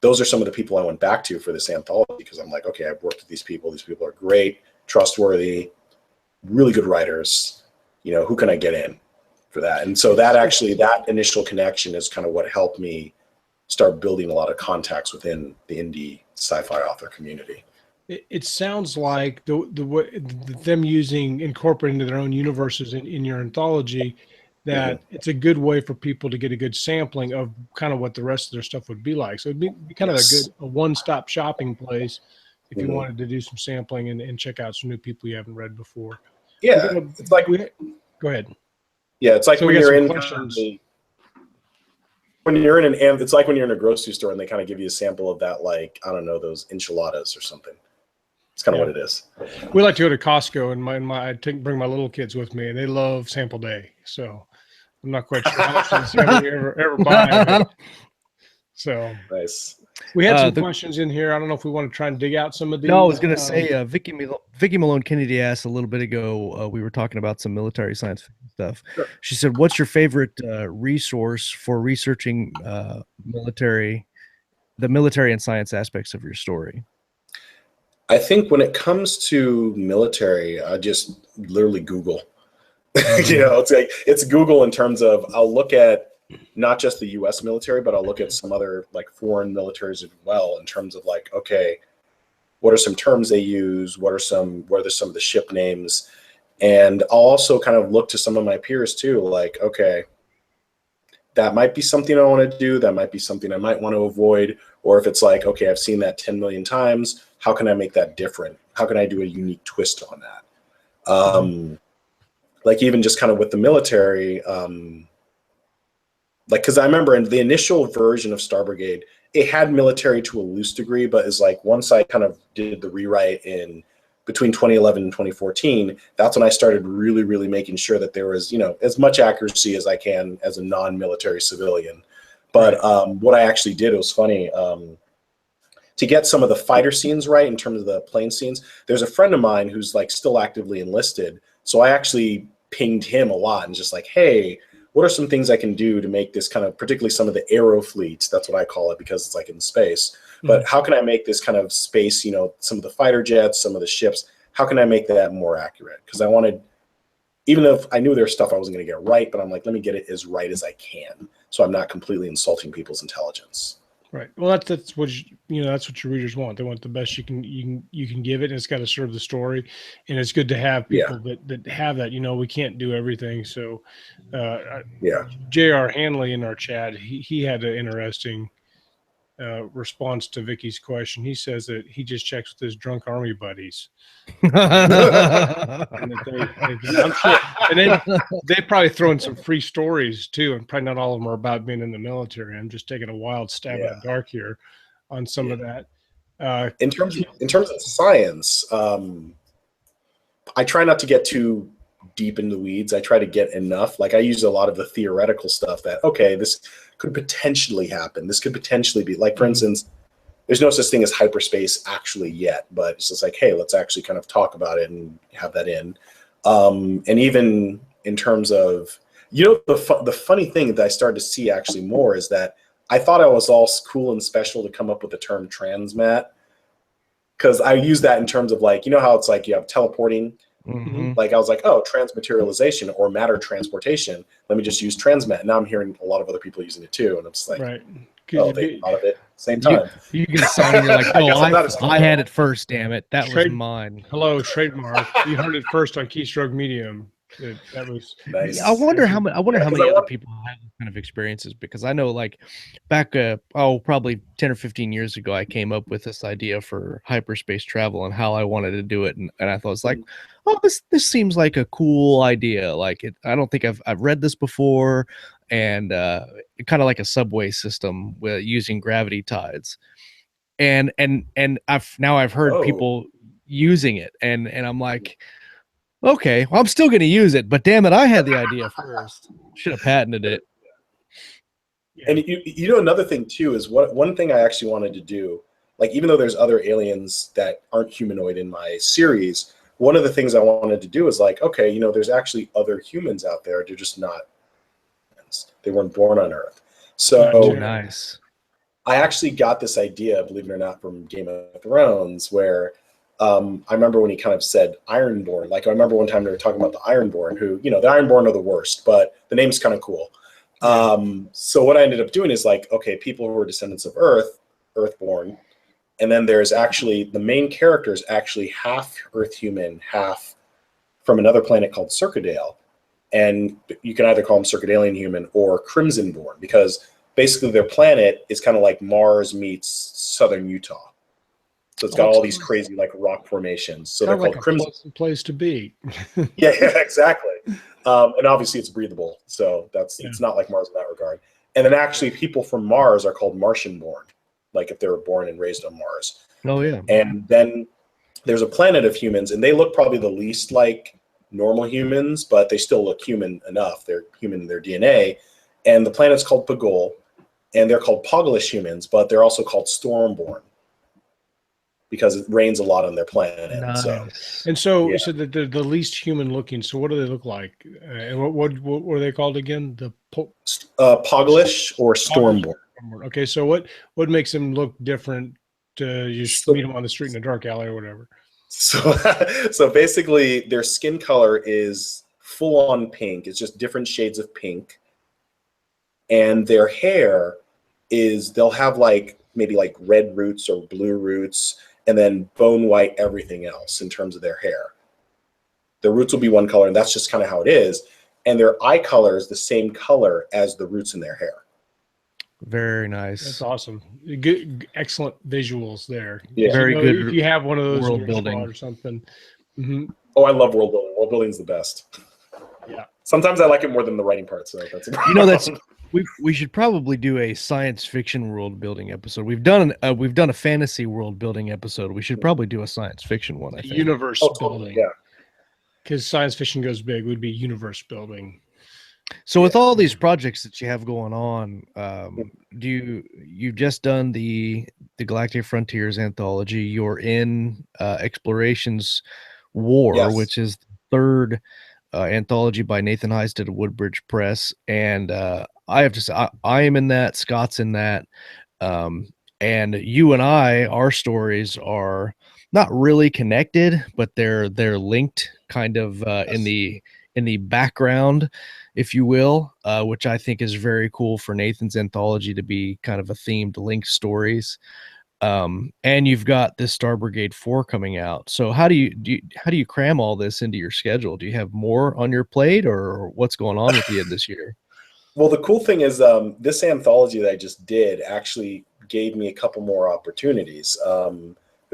those are some of the people I went back to for this anthology, because I'm like, okay, I've worked with these people. These people are great, trustworthy, really good writers. Who can I get in for that? And so that initial connection is kind of what helped me start building a lot of contacts within the indie sci-fi author community. It sounds like them incorporating into their own universes in your anthology, that it's a good way for people to get a good sampling of kind of what the rest of their stuff would be like. So it'd be kind of a one-stop shopping place if you wanted to do some sampling and check out some new people you haven't read before. Yeah, it's like, go ahead. Yeah, it's like so when you're in questions. It's like when you're in a grocery store and they kind of give you a sample of that, like, I don't know, those enchiladas or something. It's kind of what it is. We like to go to Costco, and I bring my little kids with me, and they love sample day. So I'm not quite sure how much of the sample you ever buy. So nice. We had some questions in here. I don't know if we want to try and dig out some of these. No, I was going to say, Vicky Malone Kennedy asked a little bit ago, we were talking about some military science stuff. Sure. She said, what's your favorite resource for researching the military and science aspects of your story? I think when it comes to military, I just literally Google. It's Google in terms of, I'll look at not just the U.S. military, but I'll look at some other like foreign militaries as well, in terms of like, okay, what are some terms they use? What are some of the ship names? And I'll also kind of look to some of my peers too, like, okay, that might be something I want to do. That might be something I might want to avoid. Or if it's like, okay, I've seen that 10 million times. How can I make that different? How can I do a unique twist on that? Like even just kind of with the military, because I remember in the initial version of Star Brigade, it had military to a loose degree, but is like once I kind of did the rewrite in between 2011 and 2014, that's when I started really, really making sure that there was, as much accuracy as I can as a non-military civilian. But what I actually did, it was funny, to get some of the fighter scenes right in terms of the plane scenes. There's a friend of mine who's like still actively enlisted. So I actually pinged him a lot and just like, hey, what are some things I can do to make this kind of, particularly some of the aero fleets, that's what I call it because it's like in space, but how can I make this kind of space, some of the fighter jets, some of the ships, how can I make that more accurate? Because I wanted, even if I knew there's stuff I wasn't going to get right, but I'm like, let me get it as right as I can, so I'm not completely insulting people's intelligence. Right. Well, that's what that's what your readers want. They want the best you can give it, and it's got to serve the story. And it's good to have people that have that. We can't do everything. So, J.R. Hanley in our chat, he had an interesting response to Vicky's question. He says that he just checks with his drunk army buddies. And I'm sure, and then they probably throw in some free stories too, and probably not all of them are about being in the military. I'm just taking a wild stab in the dark here on some of that. In terms of science, I try not to get too deep in the weeds. I try to get enough. Like I use a lot of the theoretical stuff that, okay, this could potentially happen. This could potentially be like, for instance, there's no such thing as hyperspace actually yet, but it's just like, hey, let's actually kind of talk about it and have that in. And even in terms of, the funny thing that I started to see actually more is that I thought I was all cool and special to come up with the term transmat, because I use that in terms of like, how it's like you have teleporting. Like I was like, oh, transmaterialization or matter transportation. Let me just use transmat. Now I'm hearing a lot of other people using it too, and I'm just like, oh, they thought of it same time. You get a sign and you're like, oh, I had it first, damn it. That was mine. Hello, trademark. You heard it first on Keystroke Medium. That was nice. I wonder how many other people have this kind of experiences, because I know like back probably 10 or 15 years ago I came up with this idea for hyperspace travel and how I wanted to do it, and I thought it's like, oh, this seems like a cool idea. Like I don't think I've read this before, and kind of like a subway system with using gravity tides, and I've heard people using it, and I'm like, okay, well, I'm still going to use it, but damn it, I had the idea first. Should have patented it. And another thing too is one thing I actually wanted to do, like even though there's other aliens that aren't humanoid in my series, one of the things I wanted to do is like, okay, there's actually other humans out there. They're just not, they weren't born on Earth. So nice. I actually got this idea, believe it or not, from Game of Thrones, where I remember when he kind of said Ironborn. Like I remember one time they were talking about the Ironborn, who, the Ironborn are the worst, but the name's kind of cool. So what I ended up doing is like, okay, people who are descendants of Earthborn, and then there's actually the main character is actually half Earth human, half from another planet called Circadale, and you can either call them Circadalian human or Crimsonborn, because basically their planet is kind of like Mars meets southern Utah. So it's got all these crazy like rock formations. So they're called Crimson. Place to be. yeah, exactly. And obviously it's breathable, so it's not like Mars in that regard. And then actually people from Mars are called Martian-born, like if they were born and raised on Mars. Oh yeah. And then there's a planet of humans, and they look probably the least like normal humans, but they still look human enough. They're human in their DNA. And the planet's called Pagol, and they're called Pogglish humans, but they're also called Stormborn, because it rains a lot on their planet. Nice. So the least human looking. So what do they look like? And what were they called again? The Pogglish or Stormborn. Okay, so what makes them look different? You just meet them on the street in a dark alley or whatever. So basically, their skin color is full on pink. It's just different shades of pink, and their hair they'll have like maybe like red roots or blue roots, and then bone white everything else in terms of their hair. Their roots will be one color, and that's just kind of how it is. And their eye color is the same color as the roots in their hair. Very nice. That's awesome. Good, excellent visuals there. Yeah. Very good. If you have one of those world in your building squad or something. Oh, I love world building. World building is the best. Yeah. Sometimes I like it more than the writing part. So that's we should probably do a science fiction world building episode. We've done a fantasy world building episode. We should probably do a science fiction one. I think. Universe building. Yeah. Because science fiction goes big, would be universe building. So with all these projects that you have going on, you've just done the Galactic Frontiers anthology. You're in Explorations War, which is the third anthology by Nathan Heisted of Woodbridge Press, and I have to say I am in that. Scott's in that, and you and our stories are not really connected, but they're linked, kind of in the background, if you will, which I think is very cool for Nathan's anthology to be kind of a themed linked stories. And you've got this Star Brigade 4 coming out. So how do you cram all this into your schedule? Do you have more on your plate, or what's going on with you this year? Well, the cool thing is this anthology that I just did actually gave me a couple more opportunities, a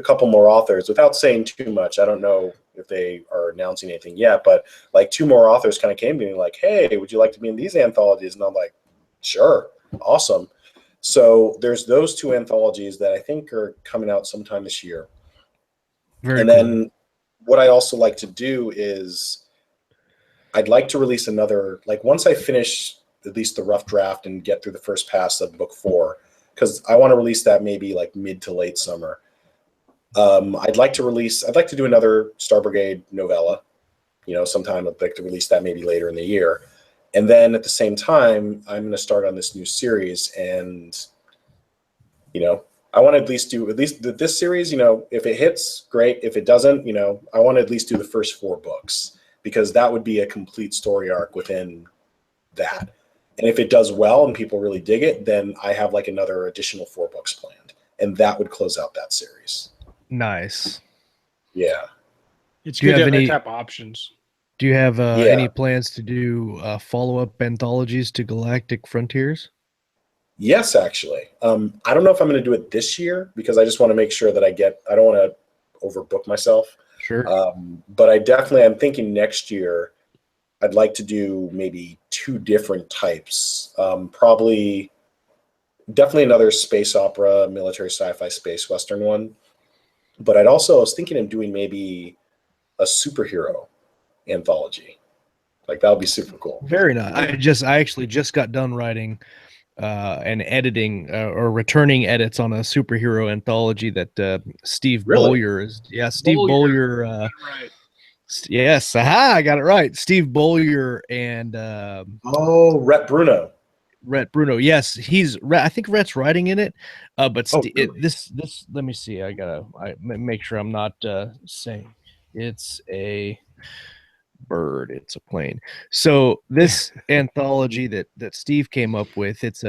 couple more authors. Without saying too much, I don't know if they are announcing anything yet, but like 2 more authors kind of came to me like, hey, would you like to be in these anthologies? And I'm like, sure, awesome. So there's those 2 anthologies that I think are coming out sometime this year. Very and cool. then what I also like to do is I'd like to release another, like once I finish at least the rough draft and get through the first pass of book 4, because I want to release that maybe like mid to late summer. I'd like to do another Star Brigade novella, sometime. I'd like to release that maybe later in the year. And then at the same time, I'm going to start on this new series, and, I want to at least do this series, if it hits, great. If it doesn't, I want to at least do the first 4 books, because that would be a complete story arc within that. And if it does well and people really dig it, then I have like another additional 4 books planned, and that would close out that series. Nice. Yeah. It's good to have that type of options. Do you have any plans to do follow-up anthologies to Galactic Frontiers? Yes, actually. I don't know if I'm going to do it this year, because I just want to make sure that I don't want to overbook myself. Sure. But I'm thinking next year, I'd like to do maybe 2 different types. Definitely another space opera, military sci-fi space Western one. But I was thinking of doing maybe a superhero anthology. Like, that would be super cool. Very nice. I actually just got done writing and editing or returning edits on a superhero anthology that Steve Bollier is. Yeah, Steve Bollier. Right. Yes, I got it right. Steve Bollier and Rhett Bruno. Rhett Bruno. Yes, I think Rhett's writing in it. But really? this let me see. I make sure I'm not saying it's a bird, it's a plane. So this anthology that Steve came up with, it's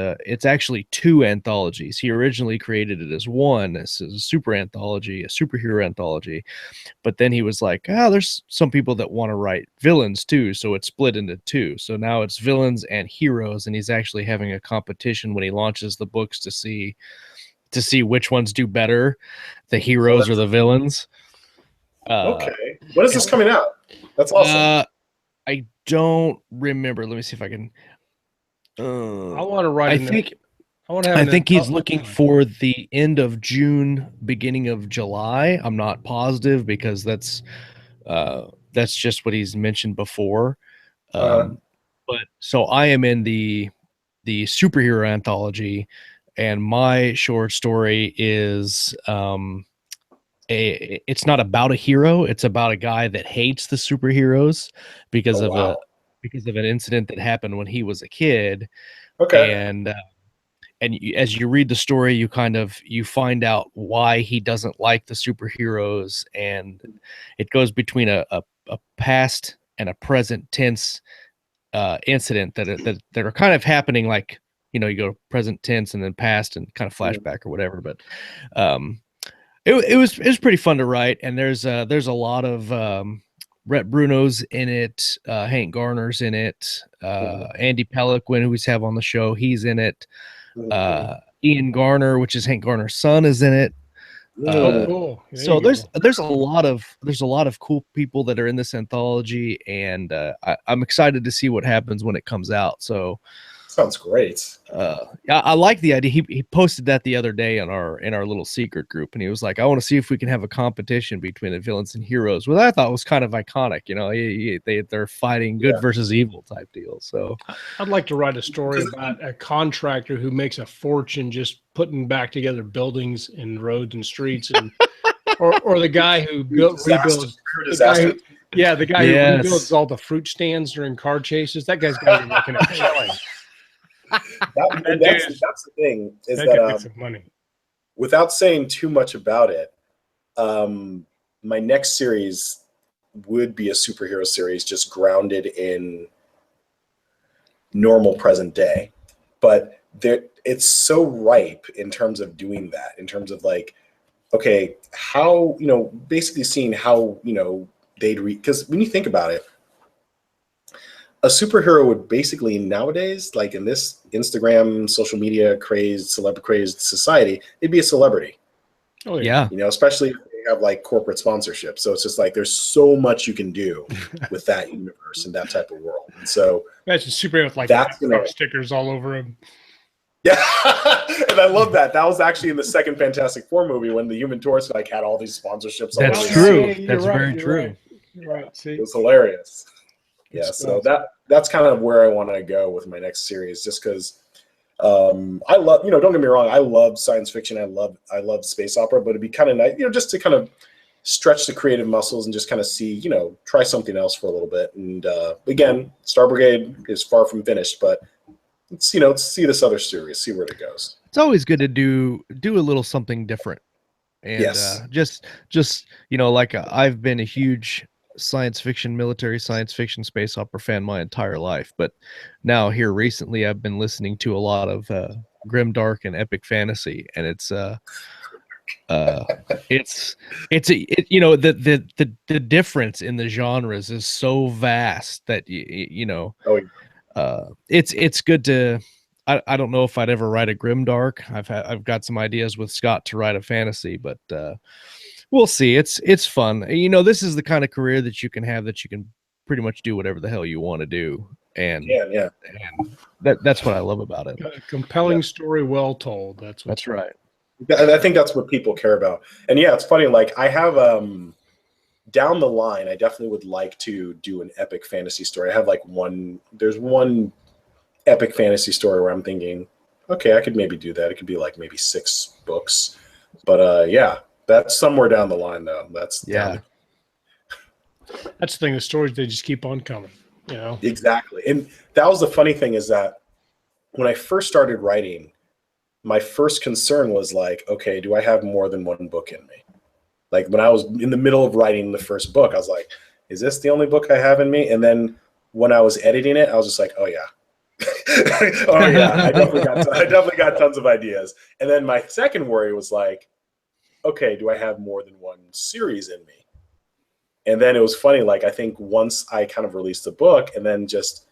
actually 2 anthologies. He originally created it as one. This is a super anthology, a superhero anthology. But then he was like, there's some people that want to write villains too, so it's split into 2. So now it's villains and heroes, and he's actually having a competition when he launches the books to see which ones do better, the heroes or the villains. Okay. When is this coming out? That's awesome. I don't remember. Let me see if I can. I want to write. I think he's looking for the end of June, beginning of July. I'm not positive, because that's just what he's mentioned before. But so I am in the superhero anthology, and my short story is it's not about a hero. It's about a guy that hates the superheroes because of an incident that happened when he was a kid. Okay. And as you read the story, you find out why he doesn't like the superheroes, and it goes between a past and a present tense incident that are kind of happening, like, you go present tense and then past and kind of flashback or whatever. But it was pretty fun to write, and there's a lot of Rhett Bruno's in it, Hank Garner's in it, Andy Peliquin, who we have on the show, he's in it. Ian Garner, which is Hank Garner's son, is in it. Cool. So there's a lot of cool people that are in this anthology, and I'm excited to see what happens when it comes out. So sounds great. I like the idea. He posted that the other day in our little secret group, and he was like, I want to see if we can have a competition between the villains and heroes. Well, I thought was kind of iconic. They're fighting good versus evil type deal. So I'd like to write a story about a contractor who makes a fortune just putting back together buildings and roads and streets, and or the guy who rebuilds. The guy who rebuilds all the fruit stands during car chases. That guy's got to be making a killing. That's the thing, is that some money. Without saying too much about it, my next series would be a superhero series, just grounded in normal present day. But it's so ripe in terms of doing that, in terms of like, okay, how, basically seeing how, they'd read, because when you think about it, a superhero would basically nowadays, like in this Instagram, social media crazed, celebrity crazed society, it'd be a celebrity. Oh Yeah. You know, especially if they have like corporate sponsorship. So it's just like there's so much you can do with that universe and that type of world. And so imagine superhero with like that's truck stickers all over him. yeah, and I love that. That was actually in the second Fantastic Four movie when the Human Torch like had all these sponsorships. That's all over true. Yeah, That's right, very true. Right. You're right. See, it was hilarious. Yeah, It's so awesome. that's kind of where I want to go with my next series, just because I love, you know, don't get me wrong, I love science fiction, I love space opera, but it'd be kind of nice, you know, just to kind of stretch the creative muscles and just kind of see, you know, try something else for a little bit. And again, Star Brigade is far from finished, but let's, you know, let's see this other series, see where it goes. It's always good to do a little something different. And Yes. just you know, like I've been a huge military science fiction, space opera fan my entire life, but now here recently I've been listening to a lot of grimdark and epic fantasy, and it's you know, the difference in the genres is so vast that you know, it's good to. I don't know if I'd ever write a grimdark. I've got some ideas with Scott to write a fantasy, but we'll see. It's fun. You know, this is the kind of career that you can have, that you can pretty much do whatever the hell you want to do, and yeah. and that's what I love about it. A compelling story, well told. That's right. I think that's what people care about. And yeah, it's funny. Like I have down the line, I definitely would like to do an epic fantasy story. I have like there's one epic fantasy story where I'm thinking, okay, I could maybe do that. It could be like maybe 6 books, but yeah, that's somewhere down the line though. That's Yeah. That's the thing. The stories, they just keep on coming. You know, exactly. And that was the funny thing, is that when I first started writing, my first concern was like, okay, do I have more than one book in me? Like when I was in the middle of writing the first book, I was like, is this the only book I have in me? And then when I was editing it, I was just like, oh yeah. Oh yeah, I definitely got tons of ideas. And then my second worry was like, okay, do I have more than one series in me? And then it was funny, like I think once I kind of released the book, and then just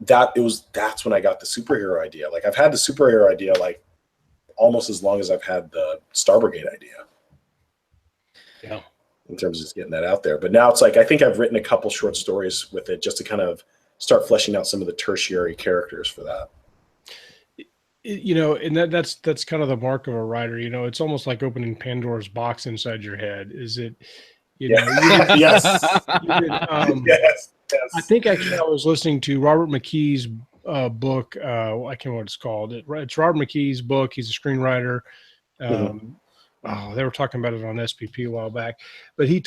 that's when I got the superhero idea. Like I've had the superhero idea like almost as long as I've had the Star Brigade idea. Yeah. In terms of just getting that out there. But now it's like, I think I've written a couple short stories with it just to kind of start fleshing out some of the tertiary characters for that. You know, and that's kind of the mark of a writer. You know, it's almost like opening Pandora's box inside your head. Is it, you know, Yes. yes. I think actually I was listening to Robert McKee's book. I can't remember what it's called. It's Robert McKee's book. He's a screenwriter. They were talking about it on SPP a while back, but he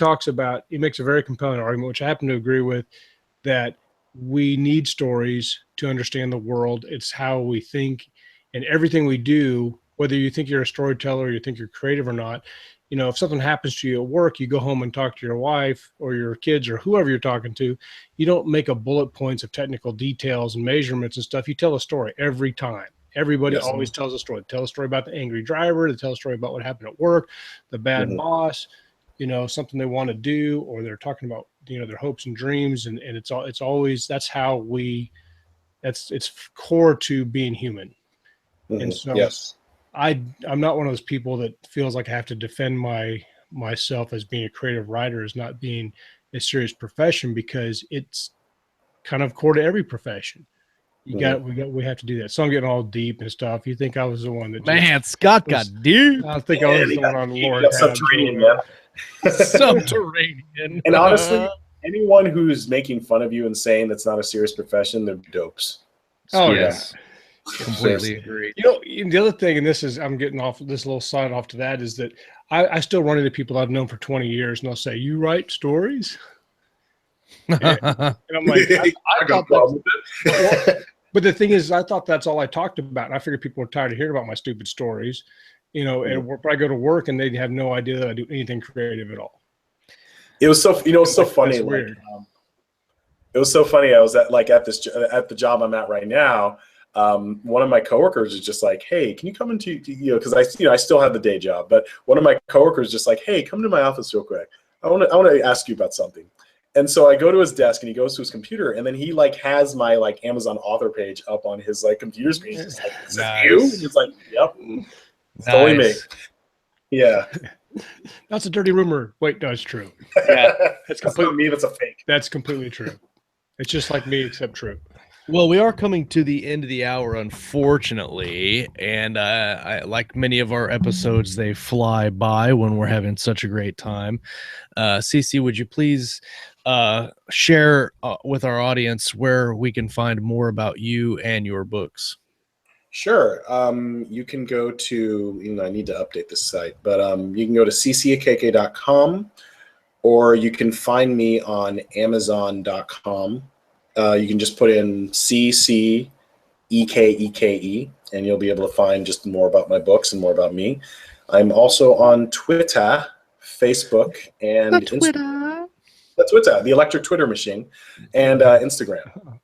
makes a very compelling argument, which I happen to agree with, that we need stories to understand the world. It's how we think, and everything we do, whether you think you're a storyteller or you think you're creative or not. You know, if something happens to you at work, you go home and talk to your wife or your kids or whoever you're talking to. You don't make a bullet points of technical details and measurements and stuff. You tell a story every time. Everybody always tells a story. They tell a story about the angry driver. They tell a story about what happened at work, the bad boss, you know, something they want to do, or they're talking about, you know, their hopes and dreams. And it's always, that's how it's core to being human. And so I'm not one of those people that feels like I have to defend myself as being a creative writer as not being a serious profession, because it's kind of core to every profession. We have to do that. So I'm getting all deep and stuff. You think I was the one that Man, Scott got deep. I think I was the one on Lord. Subterranean, man. Subterranean. And honestly, anyone who's making fun of you and saying that's not a serious profession, they're dopes. Oh yes. yeah. Completely agree. You know, the other thing, and I'm getting off this little side off to that, is that I still run into people I've known for 20 years, and they'll say, "You write stories?" And I'm like, I thought that. But the thing is, I thought that's all I talked about. And I figured people were tired of hearing about my stupid stories, you know. And I go to work, and they have no idea that I do anything creative at all. It was so, you know, it's so funny. Like, weird. It was so funny. I was at the job I'm at right now. One of my coworkers is just like, "Hey, can you come into, you know," because I still have the day job, but one of my coworkers just like, "Hey, come to my office real quick. I want to ask you about something." And so I go to his desk and he goes to his computer and then he like has my like Amazon author page up on his like computer screen. He's just like, "Is this you?" And he's like, "Yep, it's totally me." Yeah. That's a dirty rumor. Wait, no, it's true. Yeah. That's not me. That's a fake. That's completely true. It's just like me, except true. Well, we are coming to the end of the hour, unfortunately, and like many of our episodes, they fly by when we're having such a great time. CC, would you please share with our audience where we can find more about you and your books? Sure. You can go to, I need to update this site, but you can go to ccekeke.com, or you can find me on amazon.com. You can just put in CC Ekeke, and you'll be able to find just more about my books and more about me. I'm also on Twitter, Facebook, and Instagram. The Twitter, the electric Twitter machine, and Instagram.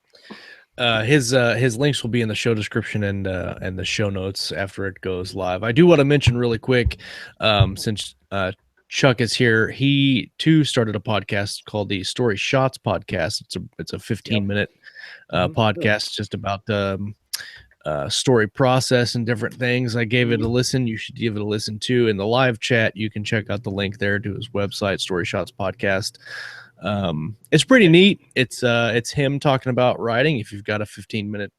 His links will be in the show description and the show notes after it goes live. I do want to mention really quick, since Chuck is here, he too started a podcast called the Story Shots Podcast. It's a 15-minute podcast just about story process and different things. I gave it a listen. You should give it a listen too. In the live chat, you can check out the link there to his website, Story Shots Podcast. It's pretty neat. It's him talking about writing. If you've got a 15-minute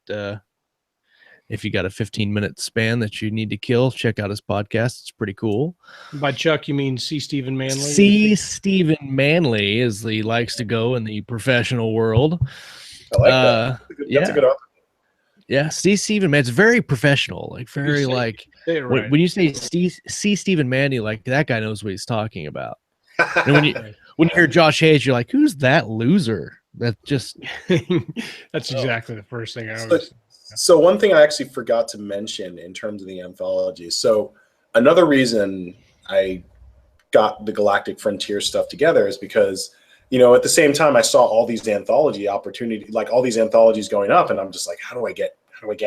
span that you need to kill, check out his podcast. It's pretty cool. By Chuck, you mean C. Stephen Manley? C. Stephen Manley, as he likes to go in the professional world. I like that. That's a good author. Yeah, C. Stephen Manley. It's very professional. Like very like right. when you say C. Stephen Manley, like that guy knows what he's talking about. And when you hear Josh Hayes, you're like, who's that loser? That just that's exactly the first thing I always. So one thing I actually forgot to mention in terms of the anthology. So another reason I got the Galactic Frontiers stuff together is because, at the same time I saw all these anthology opportunities, like all these anthologies going up, and I'm just like, how do I get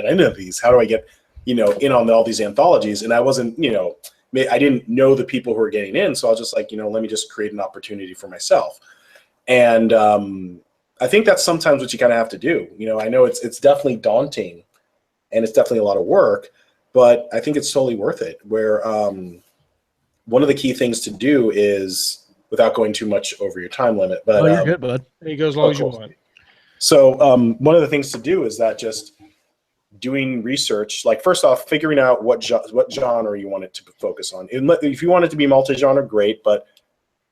into these? How do I get, in on all these anthologies? And I wasn't, I didn't know the people who were getting in. So I was just like, let me just create an opportunity for myself. And, I think that's sometimes what you kind of have to do. I know it's definitely daunting and it's definitely a lot of work, but I think it's totally worth it. Where one of the key things to do is, without going too much over your time limit, but you're good, bud. You go as long as you want. So one of the things to do is that just doing research, like first off, figuring out what genre you want it to focus on. If you want it to be multi-genre, great, but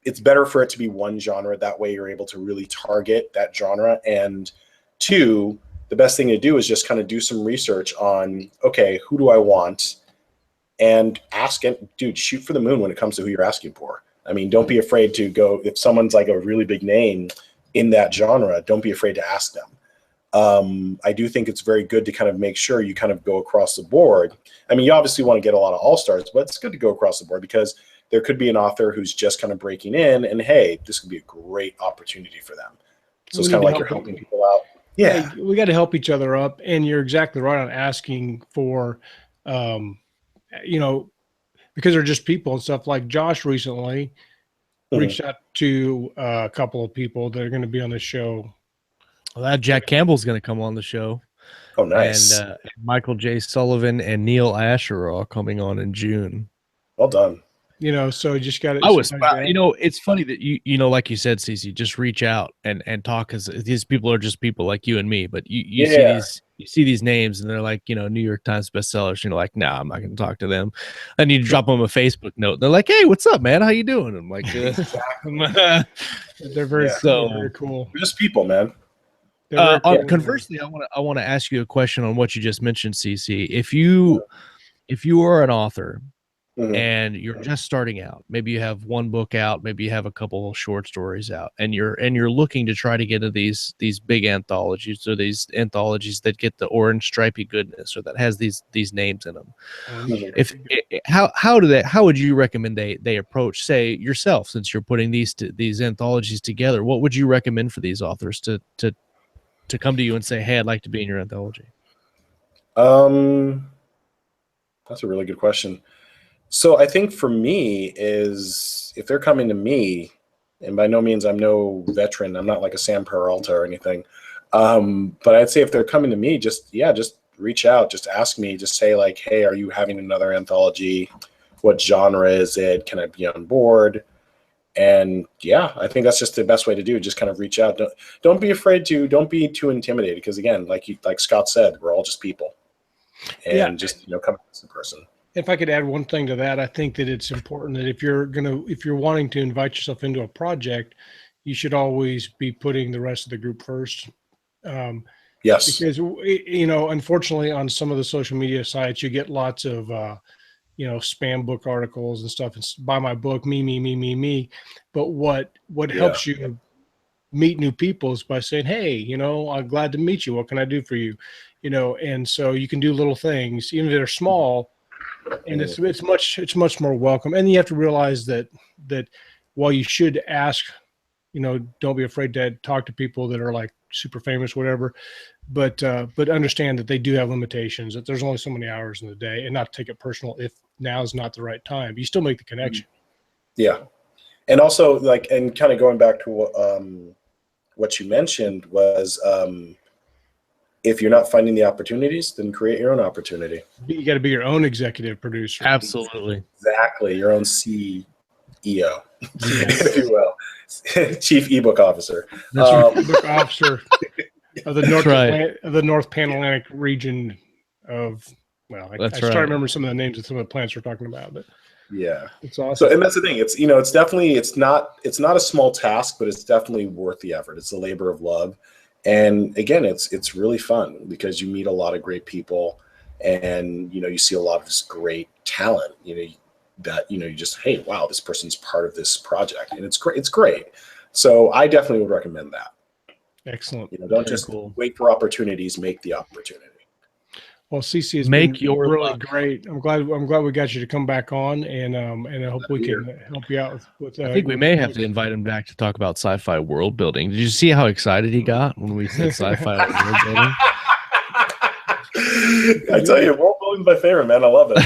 it's better for it to be one genre. That way you're able to really target that genre. And two, the best thing to do is just kind of do some research on, okay, who do I want? And ask it, dude, shoot for the moon when it comes to who you're asking for. I mean, don't be afraid to go, if someone's like a really big name in that genre, don't be afraid to ask them. I do think it's very good to kind of make sure you kind of go across the board. I mean, you obviously want to get a lot of all-stars, but it's good to go across the board because there could be an author who's just kind of breaking in, and hey, this could be a great opportunity for them. So it's kind of like you're helping people out. Yeah, hey, we got to help each other up, and you're exactly right on asking for, because they're just people and stuff. Like Josh recently reached out to a couple of people that are going to be on the show. Well, that Jack Campbell's going to come on the show. Oh, nice. And Michael J. Sullivan and Neil Asher are all coming on in June. Well done. So you just got to. It's funny that like you said, CC, just reach out and talk, because these people are just people like you and me. But you see these names and they're like, New York Times bestsellers. You're like, nah, I'm not going to talk to them. And you drop them a Facebook note. They're like, hey, what's up, man? How you doing? I'm like, they're very cool. They're just people, man. Conversely, I want to ask you a question on what you just mentioned, CC. If you are an author. Mm-hmm. And you're just starting out, maybe you have one book out, maybe you have a couple of short stories out, and you're looking to try to get into these big anthologies, or these anthologies that get the orange stripy goodness, or that has these names in them. How would you recommend they approach, say, yourself, since you're putting these anthologies together? What would you recommend for these authors to come to you and say, hey, I'd like to be in your anthology? That's a really good question. So I think for me is, if they're coming to me, and by no means I'm no veteran. I'm not like a Sam Peralta or anything. But I'd say if they're coming to me, just reach out, just ask me, just say like, hey, are you having another anthology? What genre is it? Can I be on board? And yeah, I think that's just the best way to do. Just kind of reach out. Don't be afraid to. Don't be too intimidated, because again, like Scott said, we're all just people, and just come as a person. If I could add one thing to that, I think that it's important that if you're wanting to invite yourself into a project, you should always be putting the rest of the group first. Yes, because unfortunately, on some of the social media sites, you get lots of spam book articles and stuff. It's buy my book, me. But what helps you meet new people is by saying, hey, I'm glad to meet you. What can I do for you? And so you can do little things, even if they're small, and it's much more welcome. And you have to realize that while you should ask, don't be afraid to talk to people that are like super famous, whatever, but understand that they do have limitations, that there's only so many hours in the day, and not take it personal if now is not the right time. You still make the connection. Yeah. And also, and kind of going back to what you mentioned was, if you're not finding the opportunities, then create your own opportunity. You got to be your own executive producer. Absolutely. Exactly. Your own CEO, if you will. Chief ebook officer. Ebook officer of the North Pan-Atlantic region of, I start to remember some of the names of some of the plants we're talking about, but yeah, it's awesome. So, and that's the thing. It's it's definitely it's not a small task, but it's definitely worth the effort. It's a labor of love, and again, it's really fun because you meet a lot of great people, and you see a lot of just great talent. That you just, hey, wow, this person's part of this project, and it's great. It's great. So I definitely would recommend that. Excellent. Don't just wait for opportunities, make the opportunity. Well, CC has been really great. I'm glad we got you to come back on, and I hope we can help you out with I think we may have to invite him back to talk about sci-fi world building. Did you see how excited he got when we said sci-fi world building? I tell you, world building's my favorite, man. I love it.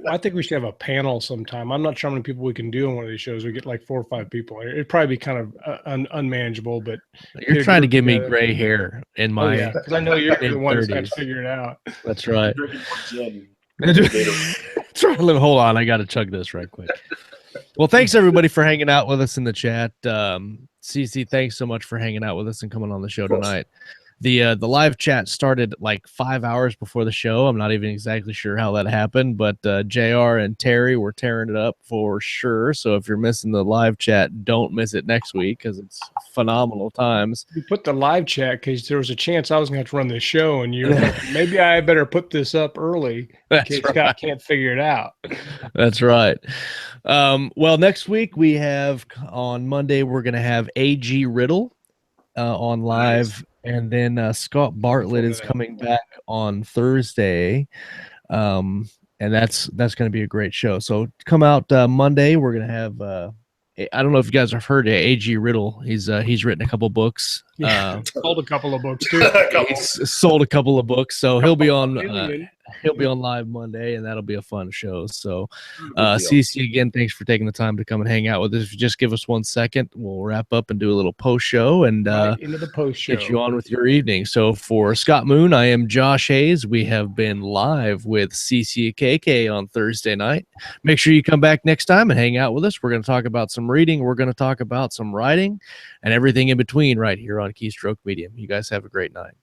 I think we should have a panel sometime. I'm not sure how many people we can do on one of these shows. We get like 4 or 5 people. It'd probably be kind of unmanageable, but you're trying to give me gray hair in my. Because I know you're the one that's got to figure it out. That's right. Hold on, I got to chug this right quick. Well, thanks everybody for hanging out with us in the chat. CC, thanks so much for hanging out with us and coming on the show tonight. The live chat started like 5 hours before the show. I'm not even exactly sure how that happened, but JR and Terry were tearing it up for sure. So if you're missing the live chat, don't miss it next week because it's phenomenal times. We put the live chat because there was a chance I was going to have to run this show, and you're like, maybe I better put this up early in case Scott can't figure it out. That's right. Well, next week we have on Monday, we're going to have A.G. Riddle on live. Nice. And then Scott Bartlett is coming back on Thursday, and that's going to be a great show. So come out Monday. We're going to have I don't know if you guys have heard of A.G. Riddle. He's written a couple books. Sold a couple of books too. He's sold a couple of books, so he'll be on. He'll be on live Monday, and that'll be a fun show. So, CC, again, thanks for taking the time to come and hang out with us. If you just give us 1 second, we'll wrap up and do a little post show and into the post show. Get you on with your evening. So, for Scott Moon, I am Josh Hayes. We have been live with CC Ekeke on Thursday night. Make sure you come back next time and hang out with us. We're going to talk about some reading. We're going to talk about some writing and everything in between right here on Keystroke Medium. You guys have a great night.